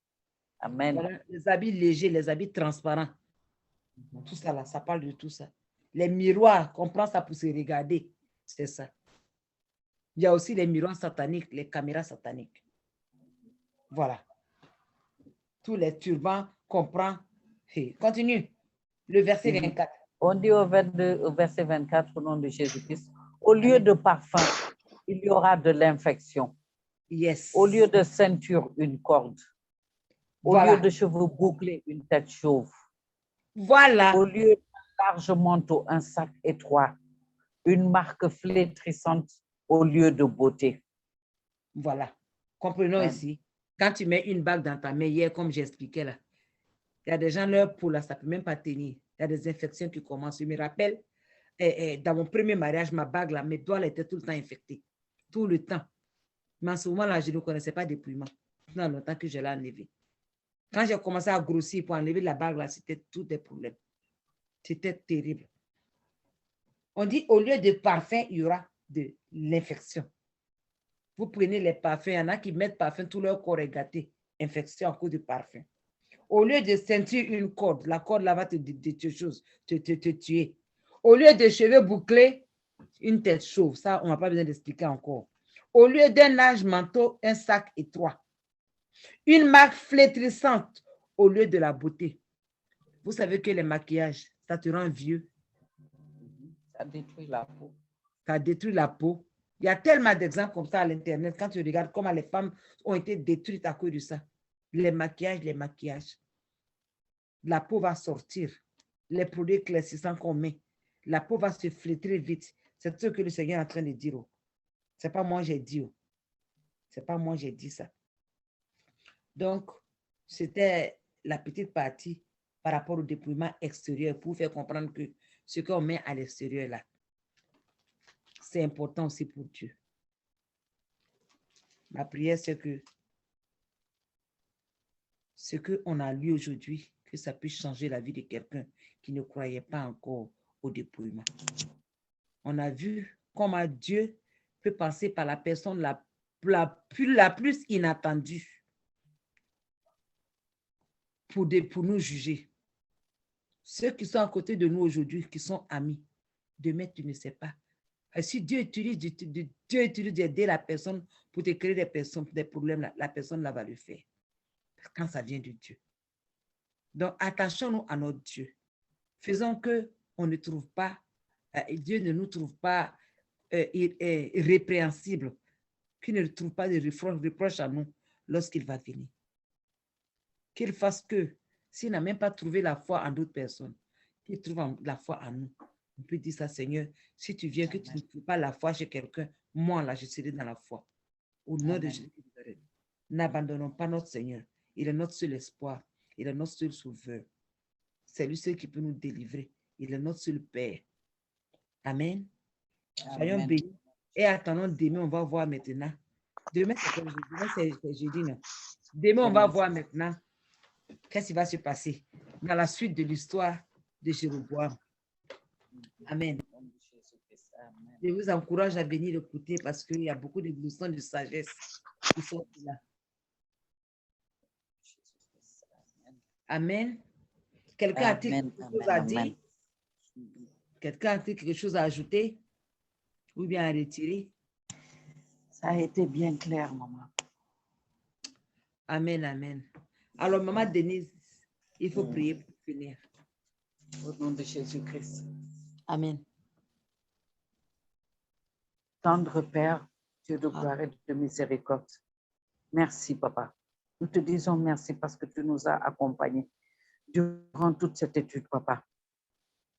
Amen. Voilà, les habits légers, les habits transparents. Tout ça là, ça parle de tout ça. Les miroirs, on prend ça pour se regarder. C'est ça. Il y a aussi les miroirs sataniques, les caméras sataniques. Voilà. Tous les turbans qu'on prend. Hey, continue. Le verset 24. On dit au verset 24, au nom de Jésus-Christ, au lieu de parfum, il y aura de l'infection. Yes. Au lieu de ceinture, une corde. Au lieu de cheveux bouclés, une tête chauve. Voilà. Au lieu d'un large manteau, un sac étroit. Une marque flétrissante au lieu de beauté. Voilà. Comprenons ici. Quand tu mets une bague dans ta main, hier, comme j'expliquais là, il y a des gens, leur peau là, ça ne peut même pas tenir. Il y a des infections qui commencent. Je me rappelle, dans mon premier mariage, ma bague, là, mes doigts étaient tout le temps infectés. Tout le temps. Mais en ce moment-là, je ne connaissais pas dépouillement. Dans longtemps que je l'ai enlevé. Quand j'ai commencé à grossir pour enlever la bague, là, c'était tout des problèmes. C'était terrible. On dit, au lieu de parfum, il y aura de l'infection. Vous prenez les parfums, il y en a qui mettent parfum, tout leur corps est gâté. Infection à cause du parfum. Au lieu de sentir une corde, la corde là va te tuer. Au lieu de cheveux bouclés, une tête chauve. Ça, on n'a pas besoin d'expliquer encore. Au lieu d'un large manteau, un sac étroit. Une marque flétrissante au lieu de la beauté. Vous savez que les maquillages, ça te rend vieux. Ça détruit la peau. Ça détruit la peau. Il y a tellement d'exemples comme ça à l'Internet quand tu regardes comment les femmes ont été détruites à cause de ça. Les maquillages. La peau va sortir. Les produits éclaircissants qu'on met. La peau va se flétrir vite. C'est ce que le Seigneur est en train de dire. Ce n'est pas moi j'ai dit. Ce n'est pas moi j'ai dit ça. Donc, c'était la petite partie par rapport au dépouillement extérieur pour faire comprendre que ce qu'on met à l'extérieur là, c'est important aussi pour Dieu. Ma prière, c'est que ce qu'on a lu aujourd'hui, que ça puisse changer la vie de quelqu'un qui ne croyait pas encore au dépouillement. On a vu comment Dieu peut passer par la personne la plus inattendue pour nous juger. Ceux qui sont à côté de nous aujourd'hui, qui sont amis, demain, tu ne sais pas. Et si Dieu utilise d'aider la personne pour te créer des problèmes, la personne là va le faire. Quand ça vient de Dieu. Donc, attachons-nous à notre Dieu. Faisons que on ne trouve pas, Dieu ne nous trouve pas répréhensibles, qu'il ne trouve pas de reproches à nous lorsqu'il va venir. Qu'il fasse que, s'il n'a même pas trouvé la foi en d'autres personnes, qu'il trouve la foi en nous. On peut dire ça, Seigneur, si tu viens, que tu ne trouves pas la foi chez quelqu'un, moi là, je serai dans la foi. Au nom de Jésus, n'abandonnons pas notre Seigneur. Il est notre seul espoir. Il est notre seul sauveur. C'est lui seul qui peut nous délivrer. Il est notre seul Père. Amen. Soyons bénis. Et attendons demain, on va voir maintenant. Demain, c'est jeudi, non? Demain, on va voir maintenant qu'est-ce qui va se passer dans la suite de l'histoire de Jéroboam. Amen. Je vous encourage à venir écouter parce qu'il y a beaucoup de leçons de sagesse qui sont là. Amen. Quelqu'un a-t-il quelque chose à dire? Quelqu'un a-t-il quelque chose à ajouter ou bien à retirer? Ça a été bien clair, maman. Amen, amen. Alors, maman Denise, il faut prier pour finir. Au nom de Jésus-Christ. Amen. Tendre Père, Dieu de gloire et de miséricorde. Merci, Papa. Nous te disons merci parce que tu nous as accompagnés durant toute cette étude, Papa.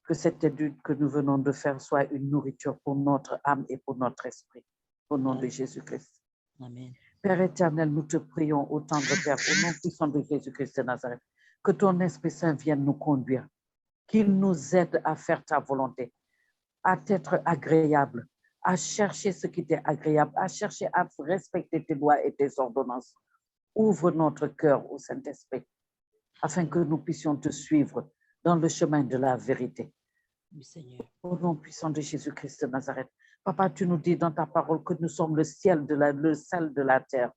Que cette étude que nous venons de faire soit une nourriture pour notre âme et pour notre esprit. Au nom de Jésus-Christ. Amen. Père éternel, nous te prions au tendre Père, au nom puissant de Jésus-Christ de Nazareth, que ton Esprit Saint vienne nous conduire, qu'il nous aide à faire ta volonté, à être agréable, à chercher ce qui t'est agréable, à chercher à respecter tes lois et tes ordonnances. Ouvre notre cœur au Saint-Esprit, afin que nous puissions te suivre dans le chemin de la vérité. Oui, Seigneur. Au nom puissant de Jésus-Christ de Nazareth. Papa, tu nous dis dans ta parole que nous sommes le sel de la terre.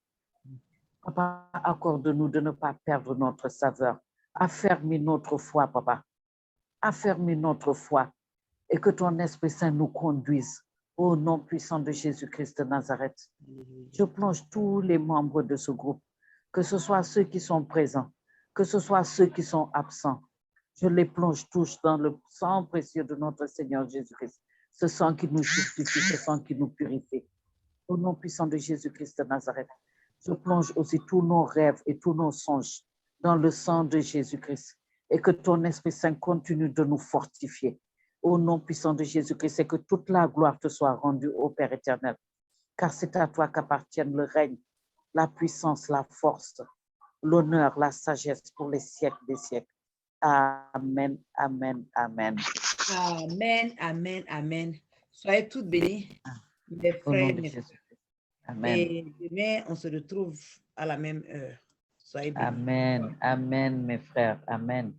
Papa, accorde-nous de ne pas perdre notre saveur. Affermis notre foi, Papa. Affermis notre foi et que ton Esprit Saint nous conduise. Au nom puissant de Jésus-Christ de Nazareth. Je plonge tous les membres de ce groupe, que ce soit ceux qui sont présents, que ce soit ceux qui sont absents. Je les plonge tous dans le sang précieux de notre Seigneur Jésus-Christ. Ce sang qui nous justifie, ce sang qui nous purifie. Au nom puissant de Jésus-Christ de Nazareth, je plonge aussi tous nos rêves et tous nos songes dans le sang de Jésus-Christ et que ton Esprit Saint continue de nous fortifier. Au nom puissant de Jésus-Christ et que toute la gloire te soit rendue au Père éternel, car c'est à toi qu'appartiennent le règne, la puissance, la force, l'honneur, la sagesse pour les siècles des siècles. Amen, amen, amen. Amen, amen, amen. Soyez toutes bénies, mes Au nom frères, de mes Jésus. sœurs. Amen. Et demain, on se retrouve à la même heure. Soyez bénis. Amen. Amen, mes frères. Amen.